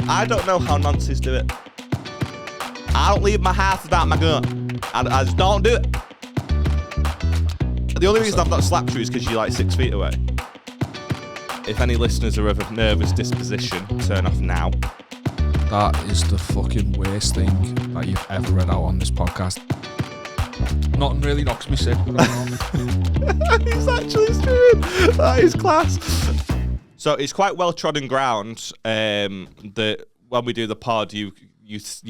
I don't know how nonces do it. I don't leave my house without my gun. I just don't do it. The only reason I've not slapped you is because you're like 6 feet away. If any listeners are of a nervous disposition, turn off now. That is the fucking worst thing that you've ever read out on this podcast. Nothing really knocks me sick. He's actually screwed. That is class. So it's quite well trodden ground that when we do the pod, you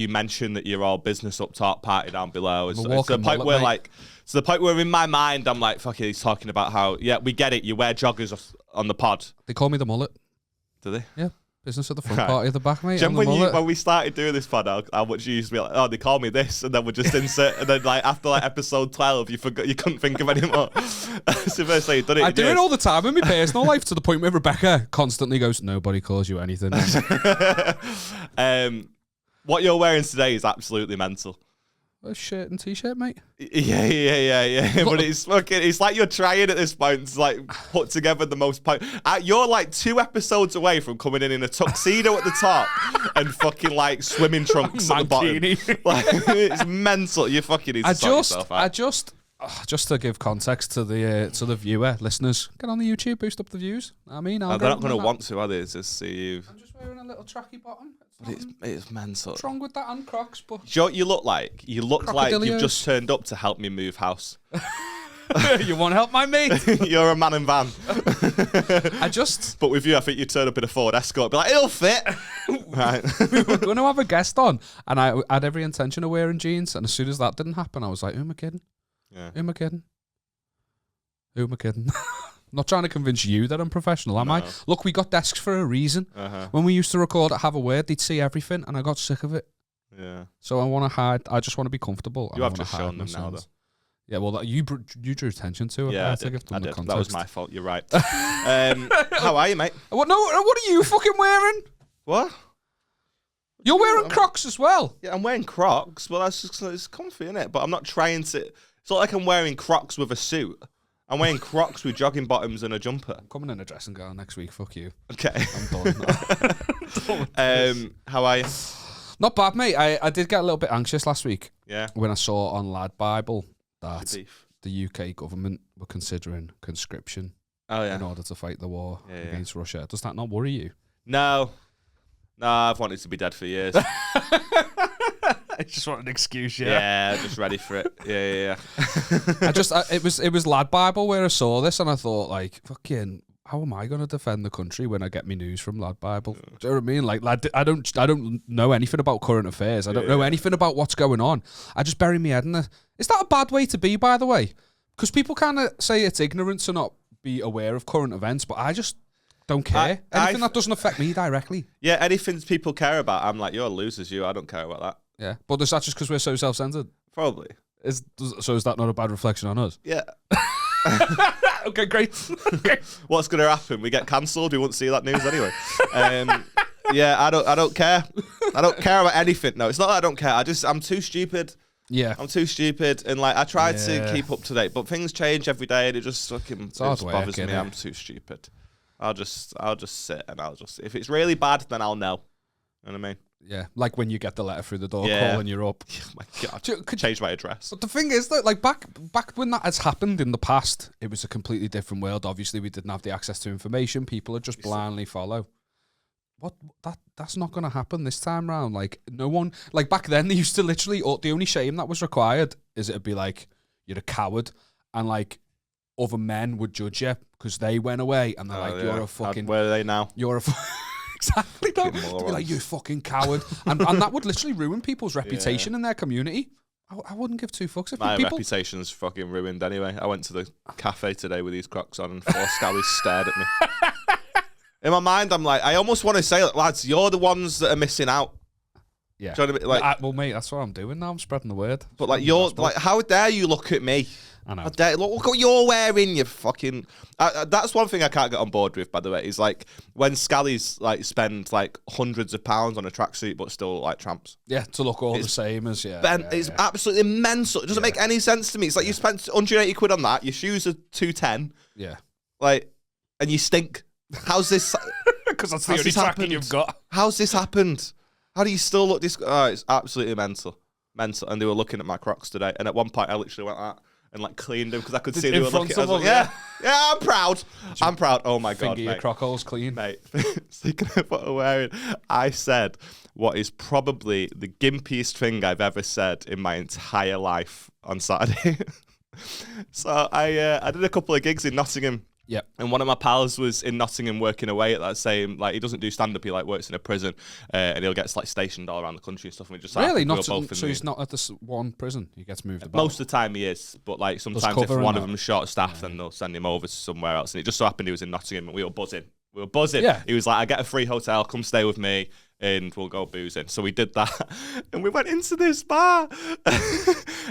mention that you're all business up top, party down below. It's the point where the point where in my mind I'm like, fuck it, he's talking about how we get it. You wear joggers on the pod. They call me the mullet. Do they? Yeah. Business at the front, party at the back, mate. When we started doing this pod, how much you used to be like, oh, they call me this, and then we just insert, and then like after like episode 12, you couldn't think of any more. So firstly, you've done it. I do it all the time in my personal life to the point where Rebecca constantly goes, "Nobody calls you anything." What you're wearing today is absolutely mental. A shirt and t-shirt, mate. Yeah. But it's like you're trying at this point to like put together the most. You're like 2 episodes away from coming in a tuxedo at the top and fucking like swimming trunks at the bottom. Like, it's mental. You fucking need to sort yourself out. Just to give context to the viewer, listeners, get on the YouTube, boost up the views. I mean, they're not going to want to, are they? Just see you. I'm just wearing a little tracky bottom. It's mental. What's wrong with that and Crocs? But do you know what you look like? You look like you've just turned up to help me move house. You want to help my mate? You're a man in van. But with you, I think you turn up in a Ford Escort, be like, it'll fit. Right. We were going to have a guest on, and I had every intention of wearing jeans. And as soon as that didn't happen, I was like, who am I kidding? Yeah. Who am I kidding? I'm not trying to convince you that I'm professional, am I? Look, we got desks for a reason. When we used to record at Have a Word, they'd see everything, and I got sick of it. Yeah. So I want to hide. I just want to be comfortable. You have just shown them now, though. Yeah, well, you drew attention to it. Yeah, I did. That was my fault. You're right. How are you, mate? What are you fucking wearing? What? You're wearing Crocs as well. Yeah, I'm wearing Crocs. Well, that's just, it's comfy, innit? But I'm not trying to. It's not like I'm wearing Crocs with a suit. I'm wearing Crocs with jogging bottoms and a jumper. I'm coming in a dressing gown next week. Fuck you. Okay. I'm done. How are you? Not bad, mate. I did get a little bit anxious last week. Yeah. When I saw on Lad Bible that the UK government were considering conscription in order to fight the war against Russia. Does that not worry you? No, I've wanted to be dead for years. I just want an excuse, Yeah, just ready for it. Yeah. It was Lad Bible where I saw this, and I thought, like, fucking, how am I going to defend the country when I get me news from Lad Bible? Do you know what I mean? Like, lad, I don't know anything about current affairs. I don't know anything about what's going on. I just bury my head in it. Is that a bad way to be, by the way? Because people kind of say it's ignorant to not be aware of current events, but I just don't care. Anything that doesn't affect me directly. Yeah, anything people care about, I'm like, you're losers, I don't care about that. Yeah, but is that just because we're so self-centered? Probably. So is that not a bad reflection on us? Yeah. Okay, great. What's going to happen? We get cancelled. We won't see that news anyway. Yeah, I don't care. I don't care about anything. No, it's not that I don't care. I'm too stupid. Yeah, I'm too stupid, and like I try to keep up to date, but things change every day, and it just fucking bothers me. I'm too stupid. I'll just sit and if it's really bad, then I'll know. You know what I mean? Yeah, like when you get the letter through the door calling you up. Oh my God, could change my address. But the thing is that, like, back when that has happened in the past, it was a completely different world. Obviously, we didn't have the access to information. People would just blindly follow. That's not going to happen this time round. Like, no one, like back then, they used to literally, the only shame that was required is it'd be like, you're a coward, and like other men would judge you because they went away, and they're like, you're a fucking. Where are they now? You're a. Exactly. To be like, you fucking coward. and that would literally ruin people's reputation in their community. I wouldn't give 2 fucks if my people... reputation's fucking ruined anyway. I went to the cafe today with these Crocs on and 4 scallies stared at me. In my mind, I'm like, I almost want to say, lads, you're the ones that are missing out. Yeah. Do you know what I mean? Like, well, mate, that's what I'm doing now. I'm spreading the word. But like, you're like, how dare you look at me? I know. Look what you're wearing, you fucking... that's one thing I can't get on board with, by the way, is like when scallies like spend like hundreds of pounds on a tracksuit but still like tramps. Yeah, to look all the same as, it's absolutely mental. It doesn't make any sense to me. It's like you spent 180 quid on that, your shoes are 210. Yeah. Like, and you stink. How's this... Because that's the only tracking you've got. How's this happened? How do you still look this? Oh, it's absolutely mental. And they were looking at my Crocs today. And at one point, I literally went that and like cleaned them because I could see they were looking. I was like, yeah, I'm proud. I'm proud. Oh my God, Finger your Croc holes clean. Mate, speaking of what I'm wearing, I said what is probably the gimpiest thing I've ever said in my entire life on Saturday. So I did a couple of gigs in Nottingham. Yeah. And one of my pals was in Nottingham working away at that same, like, he doesn't do stand-up, he like works in a prison, and he'll get like stationed all around the country and stuff. And we just really not. So he's not at this one prison. He gets moved about. Most of the time he is, but like sometimes if one of them is short of staff, then they'll send him over to somewhere else. And it just so happened he was in Nottingham, and we were buzzing. Yeah. He was like, "I get a free hotel, come stay with me, and we'll go boozing." So we did that, and we went into this bar,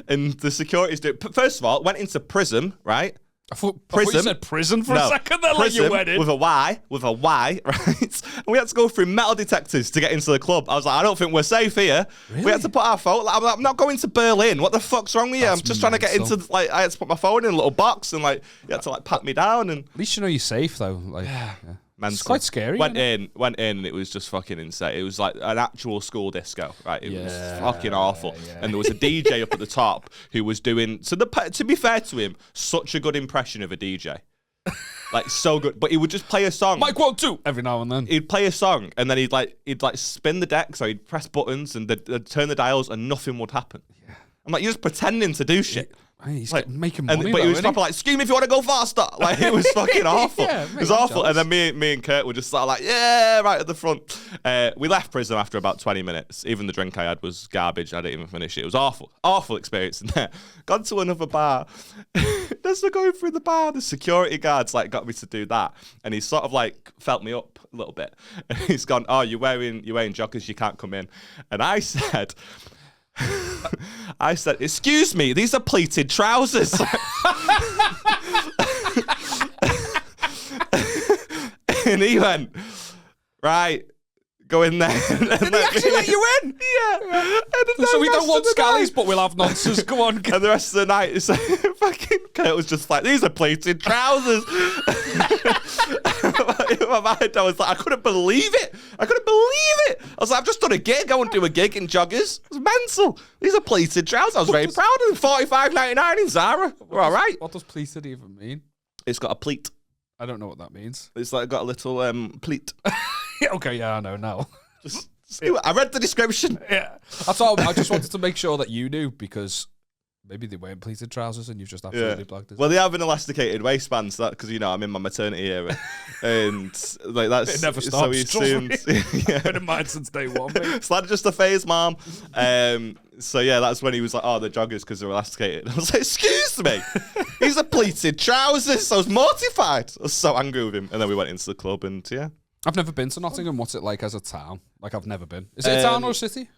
and the security's doing. First of all, went into Prism, right? I thought you said prison for a second there, like you went in. With a Y, right? And we had to go through metal detectors to get into the club. I was like, I don't think we're safe here. Really? We had to put our phone, like, I'm not going to Berlin. What the fuck's wrong with you? I'm just trying to get into, like, I had to put my phone in a little box and, like, you had to, like, pat me down. And at least you know you're safe, though. Like, yeah. It's quite scary. Went in, and it was just fucking insane. It was like an actual school disco, right? It was fucking awful. Yeah. And there was a DJ up at the top who was doing. So to be fair to him, such a good impression of a DJ, like so good. But he would just play a song. Mic 1, 2 every now and then. He'd play a song, and then he'd spin the deck, so he'd press buttons and they'd turn the dials, and nothing would happen. Yeah. I'm like, you're just pretending to do shit. He's like, making money, but he was proper like, scream if you want to go faster. Like, it was fucking awful. Yeah, it was awful. And then me and Kurt were just sort of like, yeah, right at the front. We left prison after about 20 minutes. Even the drink I had was garbage. I didn't even finish it. It was awful. Awful experience in there. Gone to another bar. As we're going through the bar, the security guards like got me to do that. And he sort of like felt me up a little bit. And he's gone, oh, you're wearing joggers, you can't come in. And I said, excuse me, these are pleated trousers. And he went, right, go in there. And did he actually let you in? Yeah. So we don't want scallies, but we'll have nonsense. Go on. And the rest of the night, it's like, fucking Kurt was just like, these are pleated trousers. In my mind, I was like, I couldn't believe it. I was like, I've just done a gig. I wouldn't do a gig in joggers. It was mental. These are pleated trousers. I was very proud of them. $45.99 in Zara. We're all right. What does pleated even mean? It's got a pleat. I don't know what that means. It's like got a little pleat. Okay, yeah, I know now. I read the description. Yeah. That's all. I just wanted to make sure that you knew, because maybe they weren't pleated trousers and you've just absolutely blacked it. Well, they have an elasticated waistband, so because I'm in my maternity era, and like that's it never stops. So he assumed, yeah. Been in mind since day one. It's like just a phase, Mom. So yeah, that's when he was like, "Oh, the joggers because they're elasticated." I was like, "Excuse me, these are pleated trousers." So I was mortified. I was so angry with him, and then we went into the club, and yeah. I've never been to Nottingham. What's it like as a town? Like, I've never been. Is it a town or a city?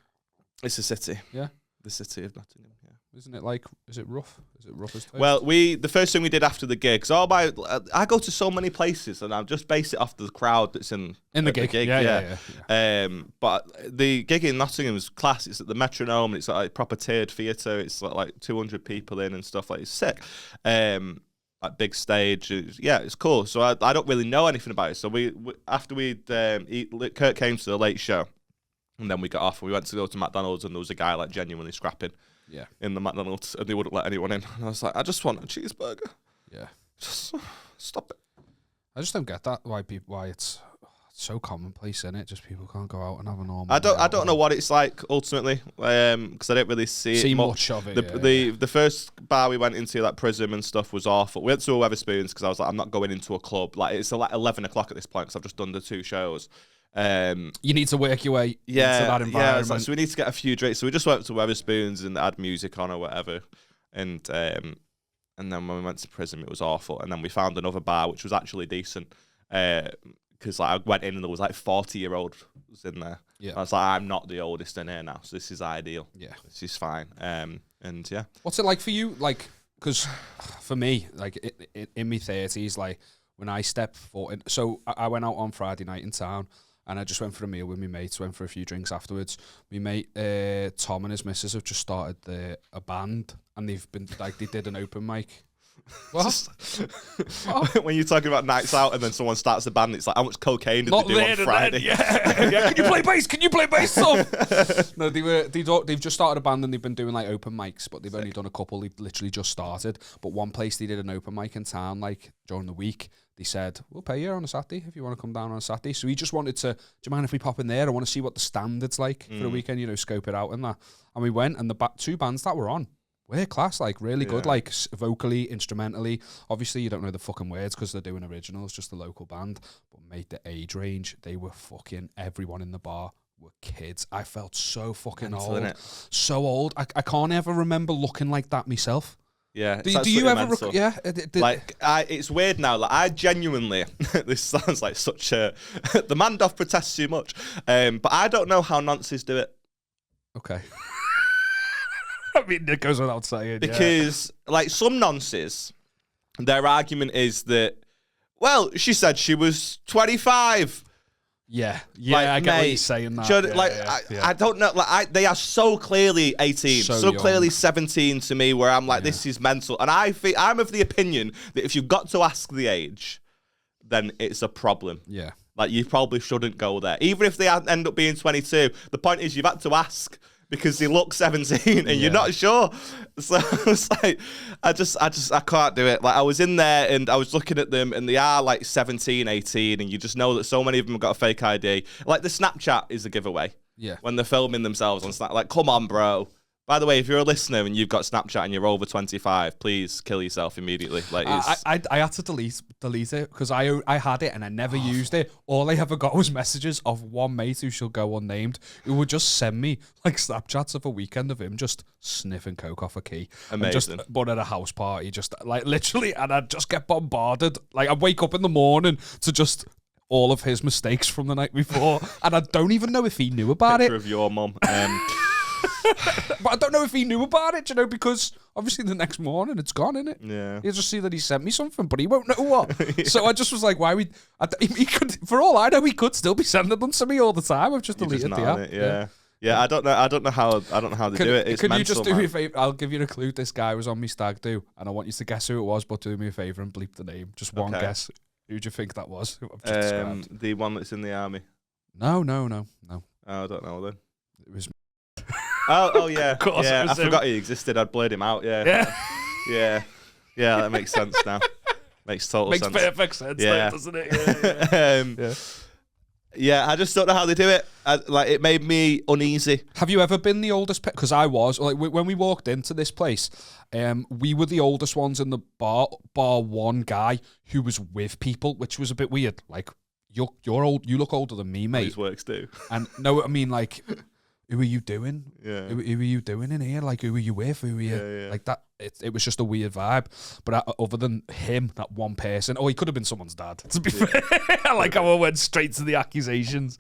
It's a city. Yeah. The city of Nottingham, yeah. Isn't it like, is it rough? Is it rough as toast? Well, the first thing we did after the gig, I go to so many places and I just base it off the crowd that's in the gig. Yeah. But the gig in Nottingham was class. It's at the Metronome, and it's like proper tiered theatre. It's like 200 people in and stuff. Like, it's sick. Like big stage, it's cool. So I don't really know anything about it. So we after Kurt came to the late show, and then we got off and we went to go to McDonald's, and there was a guy like genuinely scrapping in the McDonald's, and they wouldn't let anyone in. And I was like, I just want a cheeseburger. Yeah, just stop it. I just don't get that why it's so commonplace, in it. Just people can't go out and have a normal. I don't know what it's like ultimately, because I don't really see much of it. The first bar we went into, like Prism and stuff, was awful. We went to a Wetherspoons because I was like, I'm not going into a club. Like, it's like 11 o'clock at this point because I've just done the 2 shows. You need to work your way into that environment. Like, so we need to get a few drinks. So we just went to Wetherspoons and had music on or whatever, and then when we went to Prism, it was awful. And then we found another bar which was actually decent. Because like I went in and there was like 40-year-olds in there. Yeah, I was like, I'm not the oldest in here now, so this is ideal. Yeah, this is fine. And yeah, what's it like for you? Like, because for me, like in my 30s, like when I step foot in, so I went out on Friday night in town, and I just went for a meal with my mates. Went for a few drinks afterwards. My mate Tom and his missus have just started a band, and they've been like, they did an open mic What? When you're talking about nights out and then someone starts a band, it's like, how much cocaine did they do on Friday? Yeah. Can you play bass? Can you play bass, son? No, they've just started a band and they've been doing like open mics, but they've only done a couple. They've literally just started. But one place they did an open mic in town, like during the week. They said, we'll pay you on a Saturday if you want to come down on a Saturday. So he just wanted to, do you mind if we pop in there? I want to see what the standard's like for the weekend, you know, scope it out and that. And we went, and the two bands that were on were class, like really good, like vocally, instrumentally. Obviously, you don't know the fucking words because they're doing originals, just the local band. But mate, the age range, they were fucking, everyone in the bar were kids. I felt so fucking old. Innit? So old. I can't ever remember looking like that myself. Yeah. Do you ever? It's weird now. Like I genuinely, this sounds like such a the man doth protest too much, but I don't know how nonces do it. Okay. I mean, it goes without saying. Because like some nonces, their argument is that, well, she said she was 25. Yeah, like, I get what you're saying. That. I don't know. Like, they are so clearly 18, so clearly 17 to me. Where I'm like, this is mental. And I'm of the opinion that if you've got to ask the age, then it's a problem. Yeah, like you probably shouldn't go there, even if they end up being 22. The point is, you've had to ask because they look 17 and you're not sure. So it's like, I can't do it. Like I was in there and I was looking at them and they are like 17, 18 and you just know that so many of them have got a fake ID. Like the Snapchat is a giveaway. Yeah. When they're filming themselves on Snapchat. Like, come on, bro. By the way, if you're a listener and you've got Snapchat and you're over 25, please kill yourself immediately. Like, I had to delete it because I had it and I never used it. All I ever got was messages of one mate who shall go unnamed who would just send me like Snapchats of a weekend of him just sniffing coke off a key. Amazing. But at a house party, just like literally, and I'd just get bombarded. Like I'd wake up in the morning to just all of his mistakes from the night before, and I don't even know if he knew about Picture it. of your mum. But I don't know if he knew about it, you know, because obviously the next morning it's gone, innit? Yeah. He'll just see that he sent me something, but he won't know what. So I just was like, he could, for all I know, he could still be sending them to me all the time. I've just deleted the app. Yeah, I don't know how they do it. It's can mental, you just do man. me a favour? I'll give you a clue. This guy was on me stag do, and I want you to guess who it was, but do me a favour and bleep the name. Just one guess. Who do you think that was? Who I've just described? The one that's in the army. No. Oh, I don't know then. It was. Oh yeah. Of course yeah. it was I him. forgot he existed. I'd blurred him out. Yeah. Yeah. That makes sense now. Makes total sense. Makes perfect sense, yeah. doesn't it? Yeah. I just don't know how they do it. It made me uneasy. Have you ever been the oldest? Because I was. Like when we walked into this place, we were the oldest ones in the bar. Bar one guy who was with people, which was a bit weird. Like you're old. You look older than me, mate. These works do. And no, I mean like. Who are you doing? Yeah. Who are you doing in here? Like, who are you with? Who are you? Yeah. Like that. It was just a weird vibe. But other than him, that one person. Oh, he could have been someone's dad. To be fair, I like how I went straight to the accusations.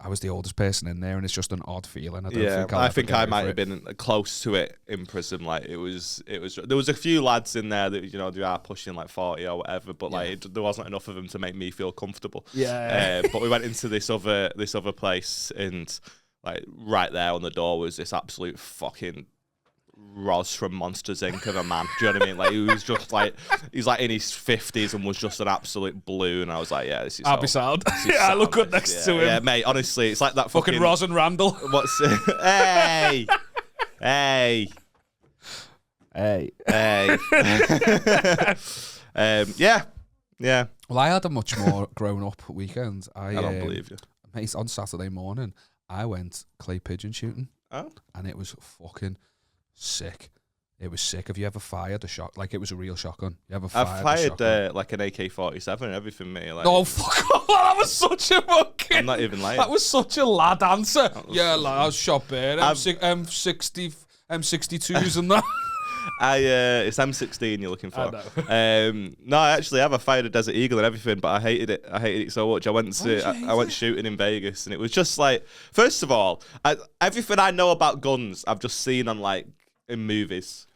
I was the oldest person in there, and it's just an odd feeling. I think I might have been close to it in prison. Like it was. There was a few lads in there that they are pushing like 40 or whatever, but like there wasn't enough of them to make me feel comfortable. Yeah. But we went into this other place, and like right there on the door was this absolute fucking Roz from Monsters Inc. of a man. Do you know what I mean? Like he was just like he's like in his 50s and was just an absolute balloon. And I was like, yeah, this is. I'll be sound. I look good next to him. Yeah, mate. Honestly, it's like that fucking Roz and Randall. What's hey. Yeah. Well, I had a much more grown up weekend. I don't believe you. Mate, on Saturday morning, I went clay pigeon shooting. Oh. And it was fucking sick. It was sick. Have you ever fired a shot? Like it was a real shotgun. You ever fired I've fired a like an AK-47 and everything, mate. Like, oh, fuck off. That was such a fucking... I'm not even lying. That was such a lad answer. Yeah, like, I was shot bare. M60, M62s and that. It's M16 you're looking for. I know. No, I actually have. I fired a Desert Eagle and everything, but I hated it. I hated it so much. I went shooting in Vegas, and it was just like, first of all, everything I know about guns, I've just seen on like in movies.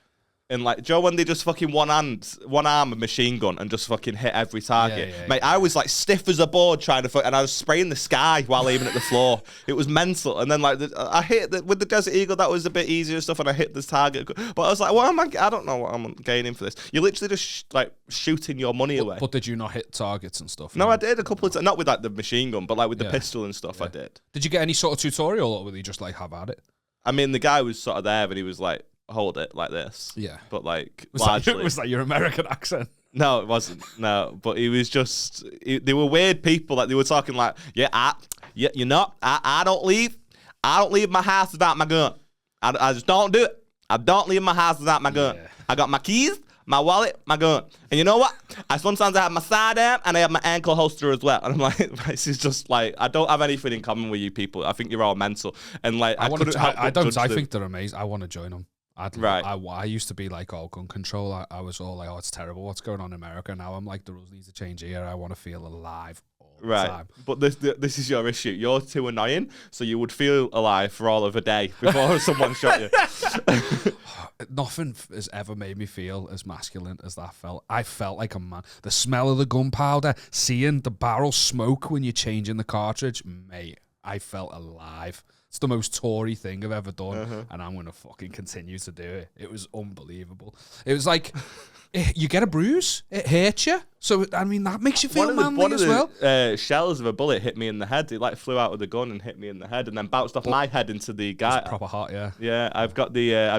And like Joe, when they just fucking one arm a machine gun and just fucking hit every target. Mate, I was like stiff as a board trying to and I was spraying the sky while aiming at the floor. It was mental. And then like I hit with the Desert Eagle, that was a bit easier and stuff, and I hit this target. But I was like, I don't know what I'm gaining for this. You're literally just like shooting your money away. But did you not hit targets and stuff? No, I did a couple of times. Not with like the machine gun, but like with the pistol and stuff. I did. Did you get any sort of tutorial, or were you just like have at it? I mean, the guy was sort of there, but he was like, hold it like this. Yeah. But like, was that your American accent? No, it wasn't. No, but he was just. They were weird people. Like they were talking like, I don't leave. I don't leave my house without my gun. I just don't do it. I don't leave my house without my gun. Yeah. I got my keys, my wallet, my gun. And you know what? Sometimes I have my sidearm and I have my ankle holster as well. And I'm like, this is just like, I don't have anything in common with you people. I think you're all mental. And like, I think they're amazing. I want to join them. I used to be like, gun control. I was all like, it's terrible. What's going on in America? Now I'm like, the rules need to change here. I want to feel alive all the time. But this is your issue. You're too annoying, so you would feel alive for all of a day before someone shot you. Nothing has ever made me feel as masculine as that felt. I felt like a man. The smell of the gunpowder, seeing the barrel smoke when you're changing the cartridge, mate, I felt alive. It's the most Tory thing I've ever done, and I'm going to fucking continue to do it. It was unbelievable. It was like, you get a bruise, it hurts you. So, I mean, that makes you feel manly as well. Shells of a bullet hit me in the head. It like flew out of the gun and hit me in the head and then bounced off my head into the guy. It's proper hot, yeah. Yeah, I've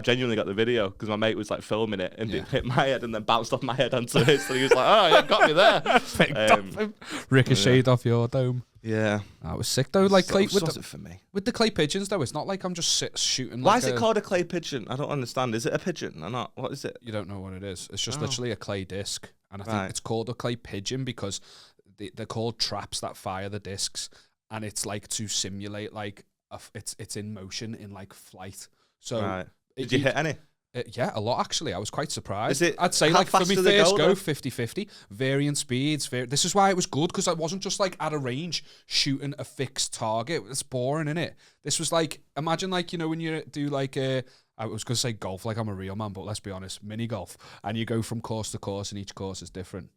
genuinely got the video because my mate was like filming it and it hit my head and then bounced off my head onto his. So he was like, oh, yeah, got me there. Ricocheted off your dome. Yeah, that was sick though. Like clay, for me with the clay pigeons though, it's not like I'm just shooting. Why is it called a clay pigeon? I don't understand. Is it a pigeon or not? What is it? You don't know what it is. It's just literally a clay disc, and I think it's called a clay pigeon because they're called traps that fire the discs, and it's like to simulate like it's in motion in like flight. So did you hit any? Yeah, a lot actually. I was quite surprised. Is it, I'd say like for me first go 50-50, varying speeds. This is why it was good because I wasn't just like at a range shooting a fixed target. It's boring, innit? This was like, imagine like, you know, when you do like I was going to say golf like I'm a real man, but let's be honest, mini golf. And you go from course to course and each course is different.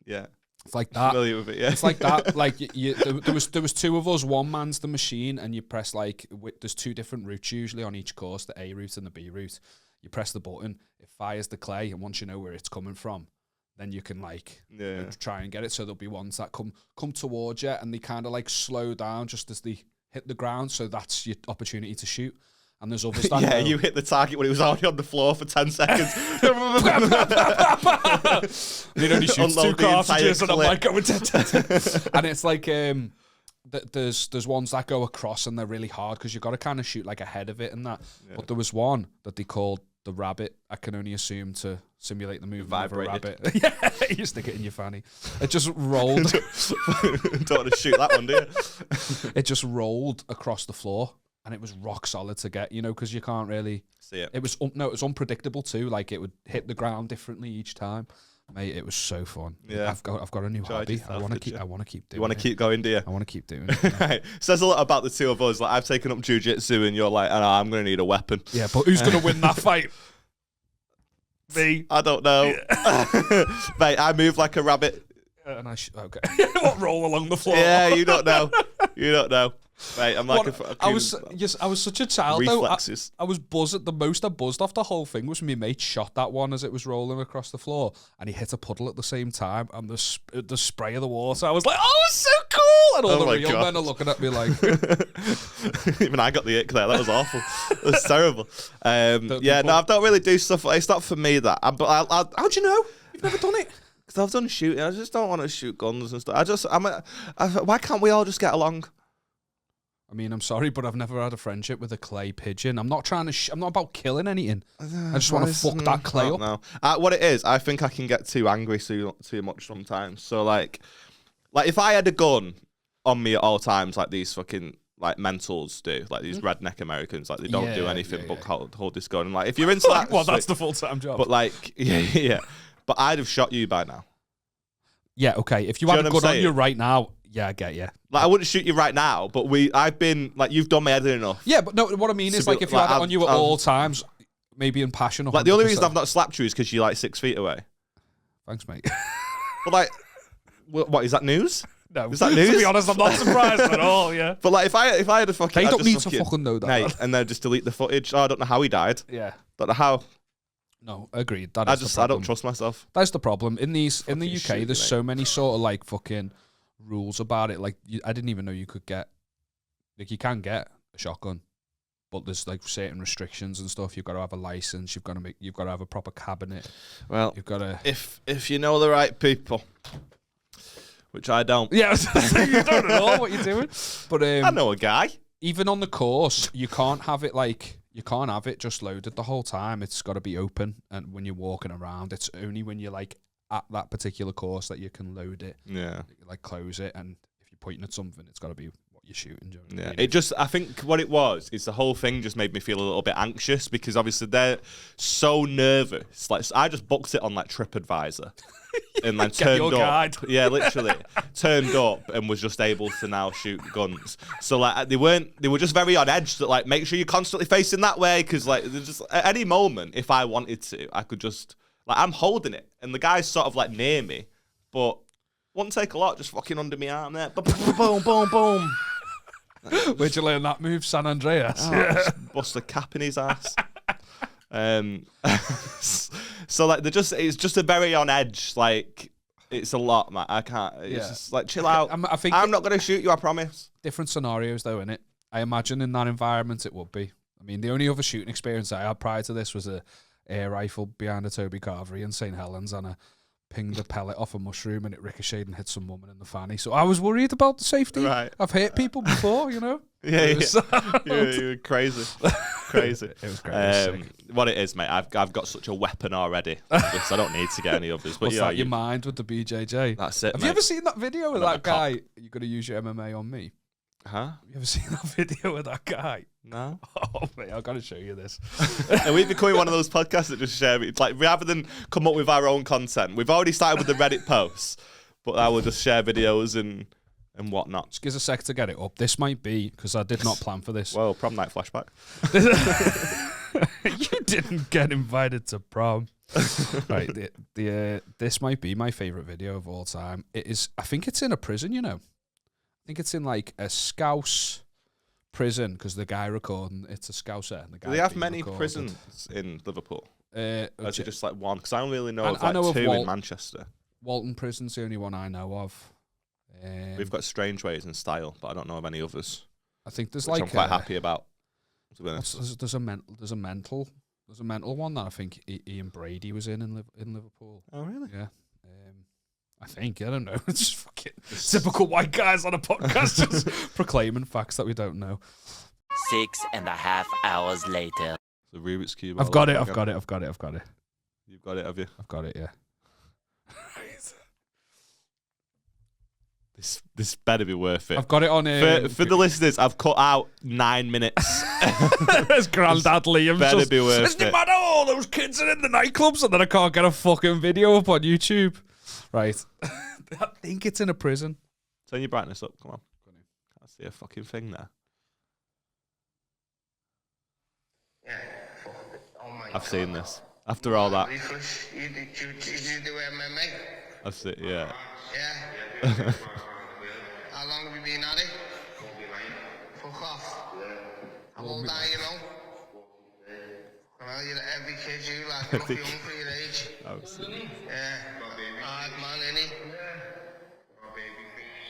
Yeah. It's like that. Familiar with it, yeah. It's like that. Like there was two of us. One man's the machine, and you press like there's two different routes usually on each course, the A route and the B route. You press the button, it fires the clay, and once you know where it's coming from, then you can like try and get it. So there'll be ones that come towards you, and they kind of like slow down just as they hit the ground. So that's your opportunity to shoot. And there's others that you hit the target when it was already on the floor for 10 seconds. It only shoots two cartridges, and I'm like going to. And it's like there's ones that go across, and they're really hard because you've got to kind of shoot like ahead of it and that. Yeah. But there was one that they called the rabbit. I can only assume to simulate the movement of a rabbit. Yeah, you stick it in your fanny. It just rolled. Don't want to shoot that one, do you? It just rolled across the floor, and it was rock solid to get, you know, because you can't really see it. It was it was unpredictable too. Like it would hit the ground differently each time. Mate, it was so fun. Yeah, I've got a new hobby. I want to keep doing. You want to keep going, do you? I want to keep doing it. Right. Says a lot about the two of us. Like I've taken up jiu-jitsu, and you're like, oh, no, I'm going to need a weapon. Yeah, but who's going to win that fight? Me. I don't know. Mate, I move like a rabbit. And okay. What, roll along the floor? Yeah, you don't know. You don't know. Mate, I'm like I was such a child reflexes. though. I was buzzed. The most I buzzed off the whole thing was my mate shot that one as it was rolling across the floor, and he hit a puddle at the same time, and the spray of the water. I was like, "Oh, it's so cool!" And all the real men are looking at me like. Even I got the ick there. That was awful. It was terrible. No, I don't really do stuff. It's not for me that. How'd you know? You've never done it. Because I've done shooting. I just don't want to shoot guns and stuff. Why can't we all just get along? I mean, I'm sorry, but I've never had a friendship with a clay pigeon. I'm not trying to. I'm not about killing anything. I just want to fuck that clay up. No, what it is, I think I can get too angry too much sometimes. So like if I had a gun on me at all times, like these fucking like mentals do, like these redneck Americans, like they don't do anything but hold this gun. And like if you're into that, well, that's the full-time job. But like, yeah. But I'd have shot you by now. Yeah, okay. If you had a gun on you right now, yeah, I get you. Like I wouldn't shoot you right now, but I've been like you've done my head enough. Yeah, but no, what I mean is like if you had it on you at all times, maybe in passion. 100%. Like, the only reason I've not slapped you is because you're like 6 feet away. Thanks, mate. But like, what is that news? No, is that news? To be honest, I'm not surprised at all. Yeah, But like, if I had a fucking, they I'd don't just need to fucking know that. mate, and then just delete the footage. Oh, I don't know how he died. Yeah, Don't know how. no, agreed. That I is the just, I problem. don't trust myself. That's the problem in the UK. stupid, There's mate. so many sort of like fucking rules about it. Like I didn't even know you could get, like you can get a shotgun, but there's like certain restrictions and stuff. You've got to have a license. You've got to have a proper cabinet. Well, You've got to. if you know the right people, which I don't. Yeah, you don't know what you're doing. But I know a guy. even on the course, you can't have it like. You can't have it just loaded the whole time. It's got to be open, and when you're walking around, it's only when you're like at that particular course that you can load it. Yeah. Like close it, and if you're pointing at something, it's got to be what you're shooting. Do you know what I Yeah, mean? it just, I think what it was is the whole thing just made me feel a little bit anxious because obviously they're so nervous. Like, I just booked it on like TripAdvisor and then turned your up. guide. Yeah, literally turned up and was just able to now shoot guns. So like they were just very on edge that like make sure you're constantly facing that way because like there's just at any moment if I wanted to, I could just like I'm holding it and the guy's sort of like near me, but wouldn't take a lot, just fucking under my arm there. Boom, boom, boom. Where'd you learn that move? San Andreas. Just bust a cap in his ass. So like it's just a very on edge. Like it's a lot, man. I can't. It's just like chill out. I think I'm not gonna shoot you. I promise. different scenarios though, innit? I imagine in that environment it would be. I mean, the only other shooting experience I had prior to this was a air rifle behind a Toby Carvery in St Helens, and I pinged a pellet off a mushroom and it ricocheted and hit some woman in the fanny. So I was worried about the safety. Right. I've hit people before, you know. Yeah. You're crazy. Crazy. It was great. What it is, mate. I've got such a weapon already. So I don't need to get any others. But What's yeah, that? Your mind with the BJJ. that's it. Have mate. you ever seen that video with Not that my guy? You're gonna use your MMA on me. Huh? Have you ever seen that video with that guy? No. Oh mate, I've got to show you this. And we've becoming one of those podcasts that just share it. Like rather than come up with our own content, we've already started with the Reddit posts, but I will just share videos and whatnot. Just give us a sec to get it up. This might be because I did not plan for this. Well, prom night flashback. You didn't get invited to prom. Right, this might be my favorite video of all time. It is. I think it's in a prison. You know, I think it's in like a Scouse prison because the guy recording it's a Scouser. And the guy Do they have being many recorded. prisons in Liverpool? Or is it just like one? Because I don't really know of I like know of two in Wal- Manchester. Walton Prison's the only one I know of. We've got Strange Ways and Style, but I don't know of any others. I think there's Which like I'm quite happy about. To be honest. there's a mental one that I think Ian Brady was in Liverpool. Oh really? Yeah. I think, I don't know. It's just fucking typical white guys on a podcast just proclaiming facts that we don't know. 6.5 hours later. The Rubik's Cube. I've all got it, over I've again. got it, I've got it, I've got it. You've got it, have you? I've got it, yeah. This better be worth it. I've got it on For the listeners, I've cut out 9 minutes. There's Grandad Liam. Better just, be worth "It's the it." matter, all those kids are in the nightclubs, and then I can't get a fucking video up on YouTube. Right. I think it's in a prison. Turn your brightness up, come on. Can't see a fucking thing there. Yeah. Oh my I've seen this. After all that, You do MMA? I've seen, yeah. Yeah. How long have you been at it? Fuck off. How old are you now? Well, you're every kid you like, look young for your age. I've seen. Yeah. Hard man, innit?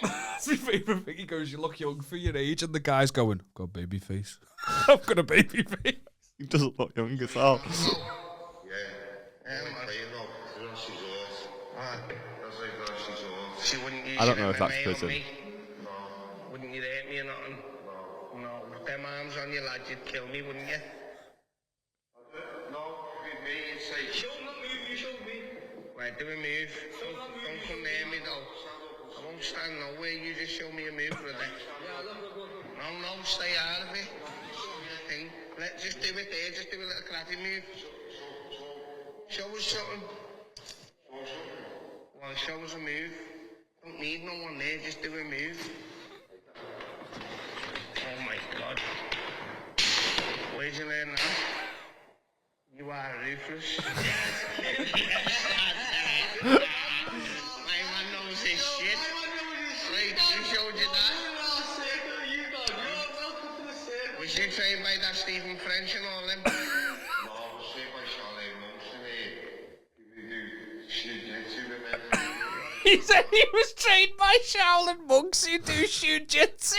That's my favourite thing. He goes, "You look young for your age," and the guy's going, "I've got a baby face." I've got a baby face. He doesn't look young at all. She wouldn't use I don't your know if that's MMA on prison. me. Wouldn't you hurt me or nothing? No. With them arms on you, lad, you'd kill me, wouldn't you? No, with me, you'd say, show me, you show me. Right, do a move. Don't come near me, though. I won't stand nowhere, you just show me a move, brother. No, stay out of it. Just do it there, just do a little karate move. Show us something. Well, show us a move. Don't need no one there, just do a move. Oh my God. Where'd you learn that? mattress. My man knows his shit. Right, who showed you that? Was you trained by that Stephen French and all them? No, I was trained by Charlie Monks and we do jiu-jitsu with them. He said he was trained by Shaolin monks who do shoot-jitsu.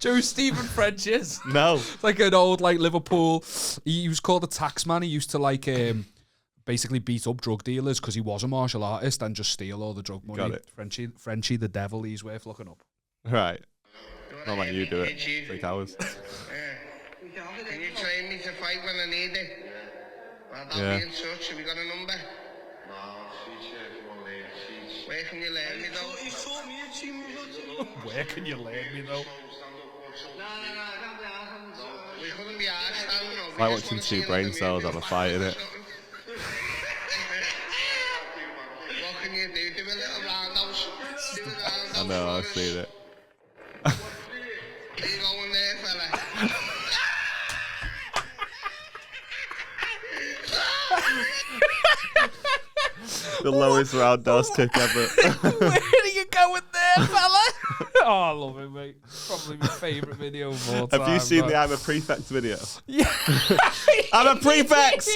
Do you know who Stephen French is? No. It's like an old like Liverpool. He was called a taxman. He used to like basically beat up drug dealers because he was a martial artist and just steal all the drug money. Got it. Frenchie the devil. He's worth looking up. Right. Not like you do it. 3 hours. Can you train me to fight when I need it? Well, I'll be in touch. Have you got a number? No, she's if you want to leave. Where can you learn me though? Where can you learn me though? We couldn't be arsed down, no. Like watching 2 brain cells have a fight in it. What can you do? Do a little roundhouse. Do a roundhouse. I know, I've seen it. Are you going there, fella? The lowest roundhouse kick ever. Where are you going there, fella? Oh, I love it, mate. Probably my favourite video of all time. Have you seen the I'm a Prefect video? Yeah. I'm a Prefect!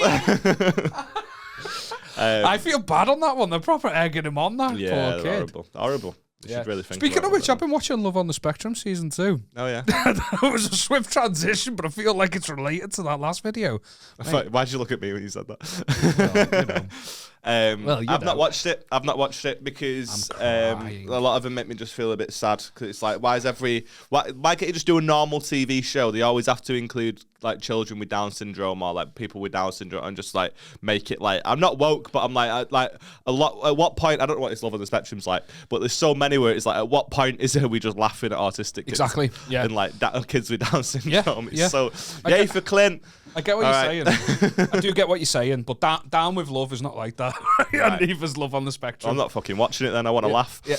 I feel bad on that one. They're proper egging him on, that Yeah, poor kid. horrible. Horrible. You should really think Speaking about of which, it. I've been watching Love on the Spectrum season 2. Oh, yeah. It was a swift transition, but I feel like it's related to that last video. Why'd you look at me when you said that? Well, you know. I've not watched it. I've not watched it because a crying. lot of them make me just feel a bit sad. Because it's like, why can't you just do a normal TV show? They always have to include like children with Down syndrome or like people with Down syndrome and just like make it like, I'm not woke, but I'm like a lot. At what point? I don't know what this Love on the Spectrum's like, but there's so many where it's like, at what point is it we just laughing at autistic kids? Exactly. Yeah. And like kids with Down syndrome. Yeah. So yay for Clint. I get what you're saying. I do get what you're saying, but Down with Love is not like that. And neither's Love on the Spectrum. I'm not fucking watching it then. I want to laugh. Yeah.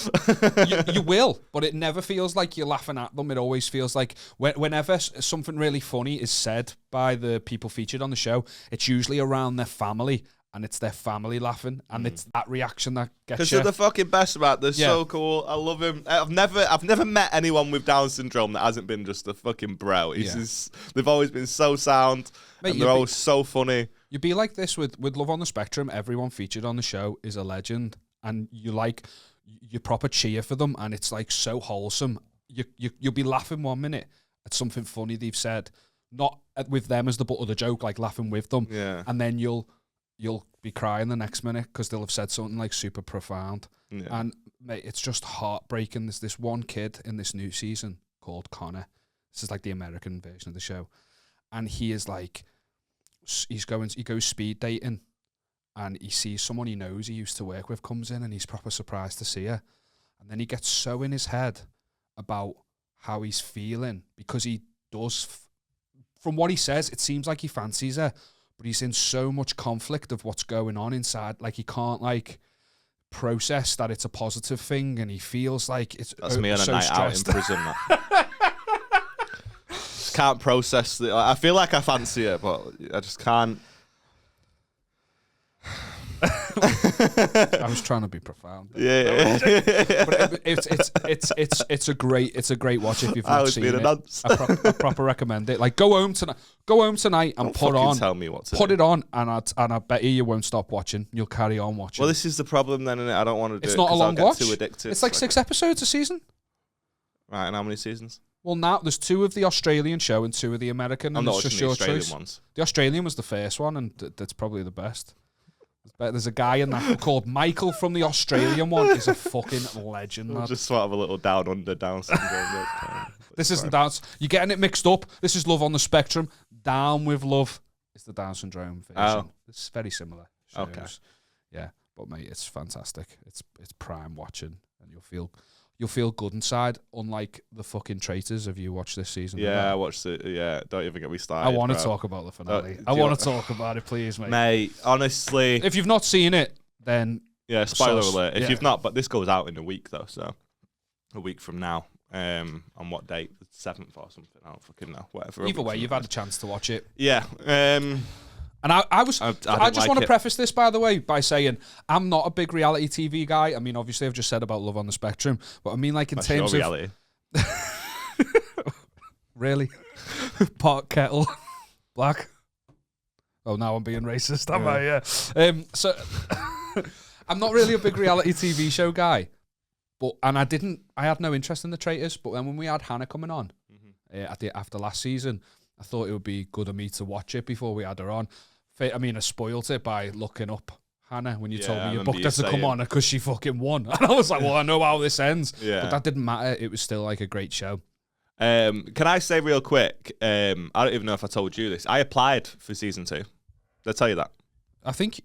you will, but it never feels like you're laughing at them. It always feels like whenever something really funny is said by the people featured on the show, it's usually around their family, and it's their family laughing, and it's that reaction that gets Because you. they're the fucking best, man. They're so cool. I love him. I've never met anyone with Down syndrome that hasn't been just a fucking bro. They've always been so sound, Mate, and they're always so funny. You'd be like this with Love on the Spectrum. Everyone featured on the show is a legend, and you proper cheer for them, and it's like so wholesome. You'll be laughing one minute at something funny they've said, not with them as the butt of the joke, like laughing with them, and then you'll be crying the next minute because they'll have said something like super profound. And mate, it's just heartbreaking. There's this one kid in this new season called Connor. This is like the American version of the show, and he is like, he goes speed dating, and he sees someone he knows he used to work with comes in, and he's proper surprised to see her, and then he gets so in his head about how he's feeling because he does. From what he says, it seems like he fancies her, but he's in so much conflict of what's going on inside. Like he can't like process that it's a positive thing, and he feels like it's That's me on a so night stressed. out in prison. Just can't process the. I feel like I fancy it, but I just can't. I was trying to be profound. Yeah. But it's a great watch if you've not seen it. I proper recommend it. Like go home tonight and Tell me what to put do. it on, and I bet you won't stop watching. You'll carry on watching. Well, this is the problem then, innit? I don't want to do it's it. not a long watch. Too addicted. It's like 6 episodes a season. Right, and how many seasons? Well, now there's 2 of the Australian show and 2 of the American. I'm And not it's just watching the your Australian choice. ones. The Australian was the first one, and that's probably the best. There's a guy in that called Michael from the Australian one. He's a fucking legend, man. Just sort of a little down syndrome. This isn't Down. You're getting it mixed up. This is Love on the Spectrum. Down with Love is the Down syndrome version. Oh. It's very similar shows. Okay. Yeah, but mate, it's fantastic. It's prime watching, and you'll feel good inside. Unlike the fucking traitors. Have you watched this season? Yeah, I watched it. Yeah, don't even get me started. I want to bro. talk about the finale. I do you- want to talk about it, please, mate. Mate, honestly. If you've not seen it, then Yeah, spoiler Sauce. alert. If Yeah. you've not, but this goes out in a week though, so a week from now. On what date? The 7th or something. I don't fucking know. Whatever. either way, you've had a chance to watch it. Yeah. And And I just like want to it. preface this, by the way, by saying I'm not a big reality TV guy. I mean, obviously, I've just said about Love on the Spectrum, but I mean, like, in That's terms your of reality. really pot kettle black. Oh, now I'm being racist, am I? Yeah. So I'm not really a big reality TV show guy, I had no interest in The Traitors. But then when we had Hannah coming on after last season, I thought it would be good of me to watch it before we had her on. I mean, I spoiled it by looking up Hannah when you told me you booked her to come on because she fucking won. And I was like, well, I know how this ends. Yeah. But that didn't matter. It was still like a great show. Can I say real quick, I don't even know if I told you this. I applied for season 2. Did I tell you that? I think...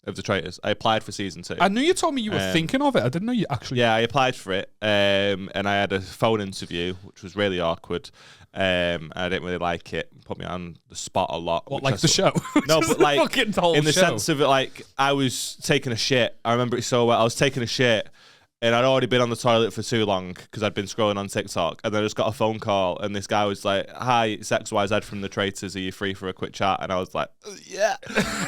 Of The Traitors. I applied for season 2. I knew you told me you were thinking of it. I didn't know you actually... Yeah, I applied for it, and I had a phone interview, which was really awkward. I didn't really like it. Put me on the spot a lot. What, like the show? No, but like in the sense of it, like I was taking a shit. I remember it so well. I was taking a shit, and I'd already been on the toilet for too long because I'd been scrolling on TikTok, and then I just got a phone call, and this guy was like, "Hi, it's XYZ from The Traitors. Are you free for a quick chat?" And I was like, "Yeah."